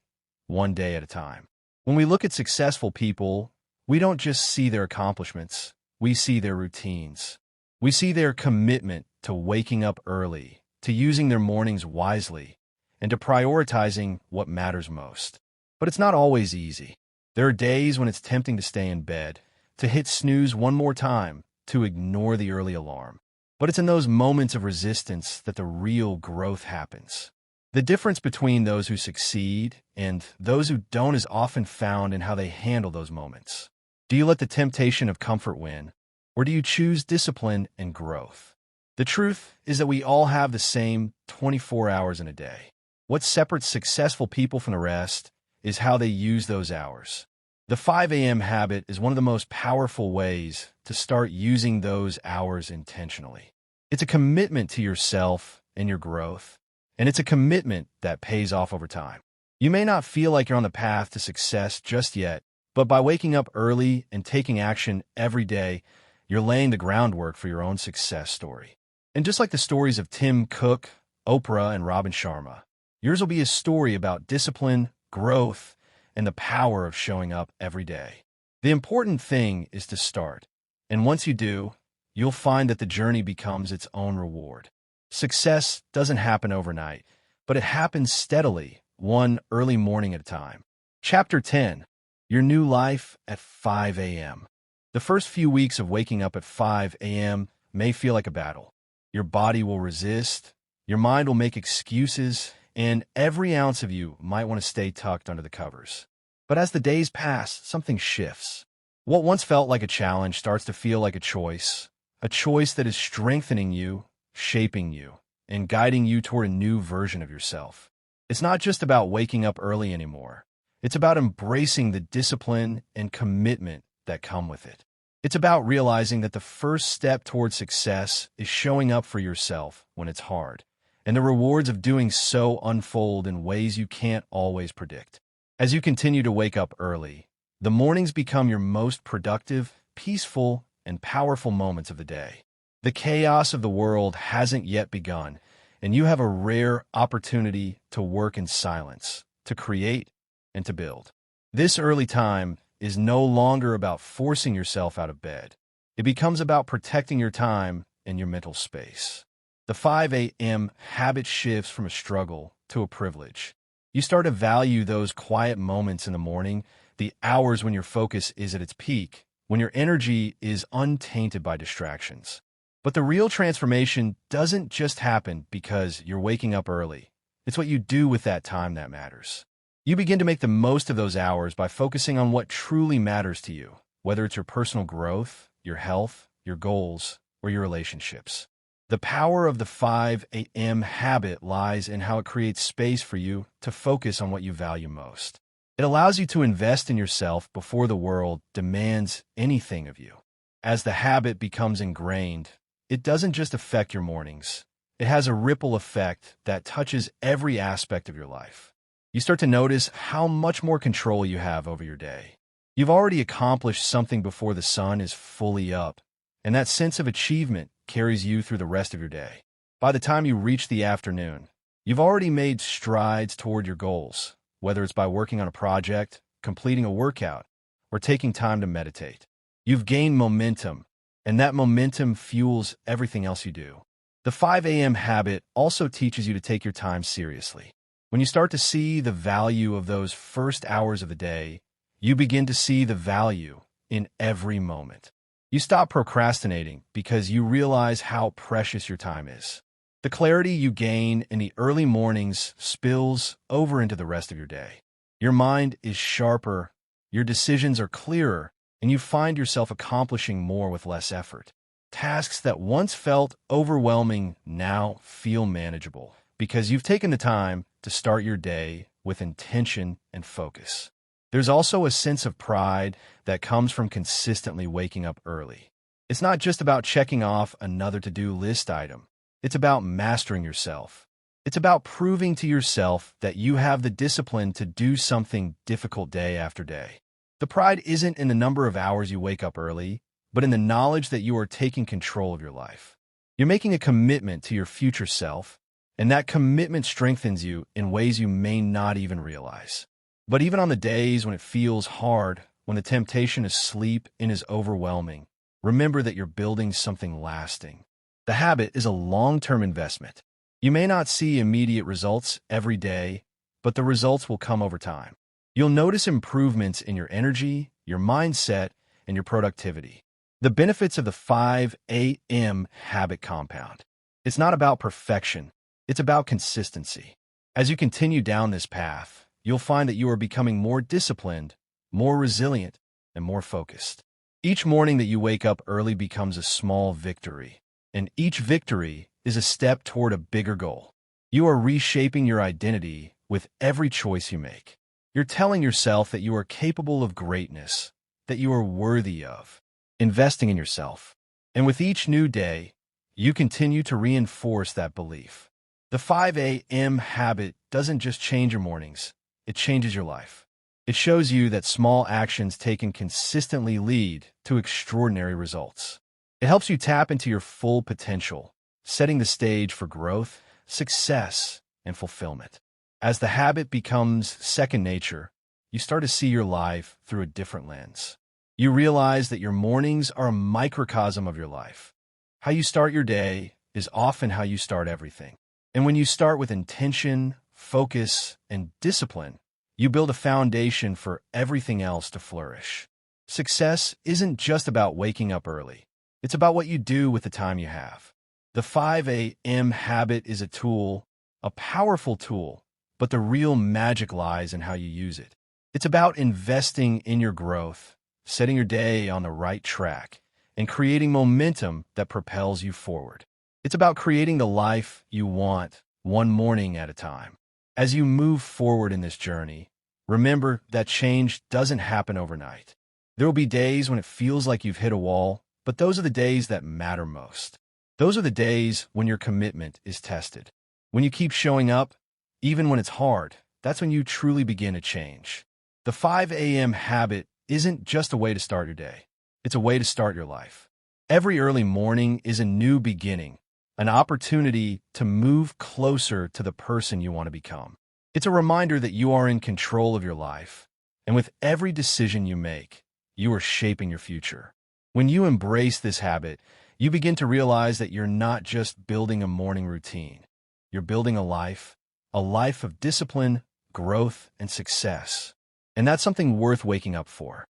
one day at a time. When we look at successful people, we don't just see their accomplishments, we see their routines. We see their commitment to waking up early, to using their mornings wisely, and to prioritizing what matters most. But it's not always easy. There are days when it's tempting to stay in bed, to hit snooze one more time, to ignore the early alarm. But it's in those moments of resistance that the real growth happens. The difference between those who succeed and those who don't is often found in how they handle those moments. Do you let the temptation of comfort win, or do you choose discipline and growth? The truth is that we all have the same 24 hours in a day. What separates successful people from the rest is how they use those hours. The 5 a.m. habit is one of the most powerful ways to start using those hours intentionally. It's a commitment to yourself and your growth, and it's a commitment that pays off over time. You may not feel like you're on the path to success just yet, but by waking up early and taking action every day, you're laying the groundwork for your own success story. And just like the stories of Tim Cook, Oprah, and Robin Sharma, yours will be a story about discipline, growth, and the power of showing up every day. The important thing is to start, and once you do, you'll find that the journey becomes its own reward. Success doesn't happen overnight, but it happens steadily, one early morning at a time. Chapter 10. Your New Life at 5 a.m. The first few weeks of waking up at 5 a.m. may feel like a battle. Your body will resist, your mind will make excuses, and every ounce of you might want to stay tucked under the covers. But as the days pass, something shifts. What once felt like a challenge starts to feel like a choice that is strengthening you, shaping you, and guiding you toward a new version of yourself. It's not just about waking up early anymore. It's about embracing the discipline and commitment that come with it. It's about realizing that the first step toward success is showing up for yourself when it's hard, and the rewards of doing so unfold in ways you can't always predict. As you continue to wake up early, the mornings become your most productive, peaceful, and powerful moments of the day. The chaos of the world hasn't yet begun, and you have a rare opportunity to work in silence, to create, and to build. This early time is no longer about forcing yourself out of bed. It becomes about protecting your time and your mental space. The 5 a.m. habit shifts from a struggle to a privilege. You start to value those quiet moments in the morning, the hours when your focus is at its peak, when your energy is untainted by distractions. But the real transformation doesn't just happen because you're waking up early. It's what you do with that time that matters. You begin to make the most of those hours by focusing on what truly matters to you, whether it's your personal growth, your health, your goals, or your relationships. The power of the 5 a.m. habit lies in how it creates space for you to focus on what you value most. It allows you to invest in yourself before the world demands anything of you. As the habit becomes ingrained, it doesn't just affect your mornings. It has a ripple effect that touches every aspect of your life. You start to notice how much more control you have over your day. You've already accomplished something before the sun is fully up, and that sense of achievement carries you through the rest of your day. By the time you reach the afternoon, you've already made strides toward your goals, whether it's by working on a project, completing a workout, or taking time to meditate. You've gained momentum, and that momentum fuels everything else you do. The 5 a.m. habit also teaches you to take your time seriously. When you start to see the value of those first hours of the day, you begin to see the value in every moment. You stop procrastinating because you realize how precious your time is. The clarity you gain in the early mornings spills over into the rest of your day. Your mind is sharper, your decisions are clearer, and you find yourself accomplishing more with less effort. Tasks that once felt overwhelming now feel manageable because you've taken the time to start your day with intention and focus. There's also a sense of pride that comes from consistently waking up early. It's not just about checking off another to-do list item. It's about mastering yourself. It's about proving to yourself that you have the discipline to do something difficult day after day. The pride isn't in the number of hours you wake up early, but in the knowledge that you are taking control of your life. You're making a commitment to your future self, and that commitment strengthens you in ways you may not even realize. But even on the days when it feels hard, when the temptation to sleep in is overwhelming, remember that you're building something lasting. The habit is a long-term investment. You may not see immediate results every day, but the results will come over time. You'll notice improvements in your energy, your mindset, and your productivity. The benefits of the 5 a.m. habit compound. It's not about perfection. It's about consistency. As you continue down this path, you'll find that you are becoming more disciplined, more resilient, and more focused. Each morning that you wake up early becomes a small victory, and each victory is a step toward a bigger goal. You are reshaping your identity with every choice you make. You're telling yourself that you are capable of greatness, that you are worthy of investing in yourself. And with each new day, you continue to reinforce that belief. The 5 a.m. habit doesn't just change your mornings, it changes your life. It shows you that small actions taken consistently lead to extraordinary results. It helps you tap into your full potential, setting the stage for growth, success, and fulfillment. As the habit becomes second nature, you start to see your life through a different lens. You realize that your mornings are a microcosm of your life. How you start your day is often how you start everything. And when you start with intention, focus, and discipline, you build a foundation for everything else to flourish. Success isn't just about waking up early. It's about what you do with the time you have. The 5 a.m. habit is a tool, a powerful tool, but the real magic lies in how you use it. It's about investing in your growth, setting your day on the right track, and creating momentum that propels you forward. It's about creating the life you want, one morning at a time. As you move forward in this journey, remember that change doesn't happen overnight. There will be days when it feels like you've hit a wall, but those are the days that matter most. Those are the days when your commitment is tested. When you keep showing up, even when it's hard, that's when you truly begin to change. The 5 a.m. habit isn't just a way to start your day. It's a way to start your life. Every early morning is a new beginning, an opportunity to move closer to the person you want to become. It's a reminder that you are in control of your life, and with every decision you make, you are shaping your future. When you embrace this habit, you begin to realize that you're not just building a morning routine. You're building a life of discipline, growth, and success. And that's something worth waking up for.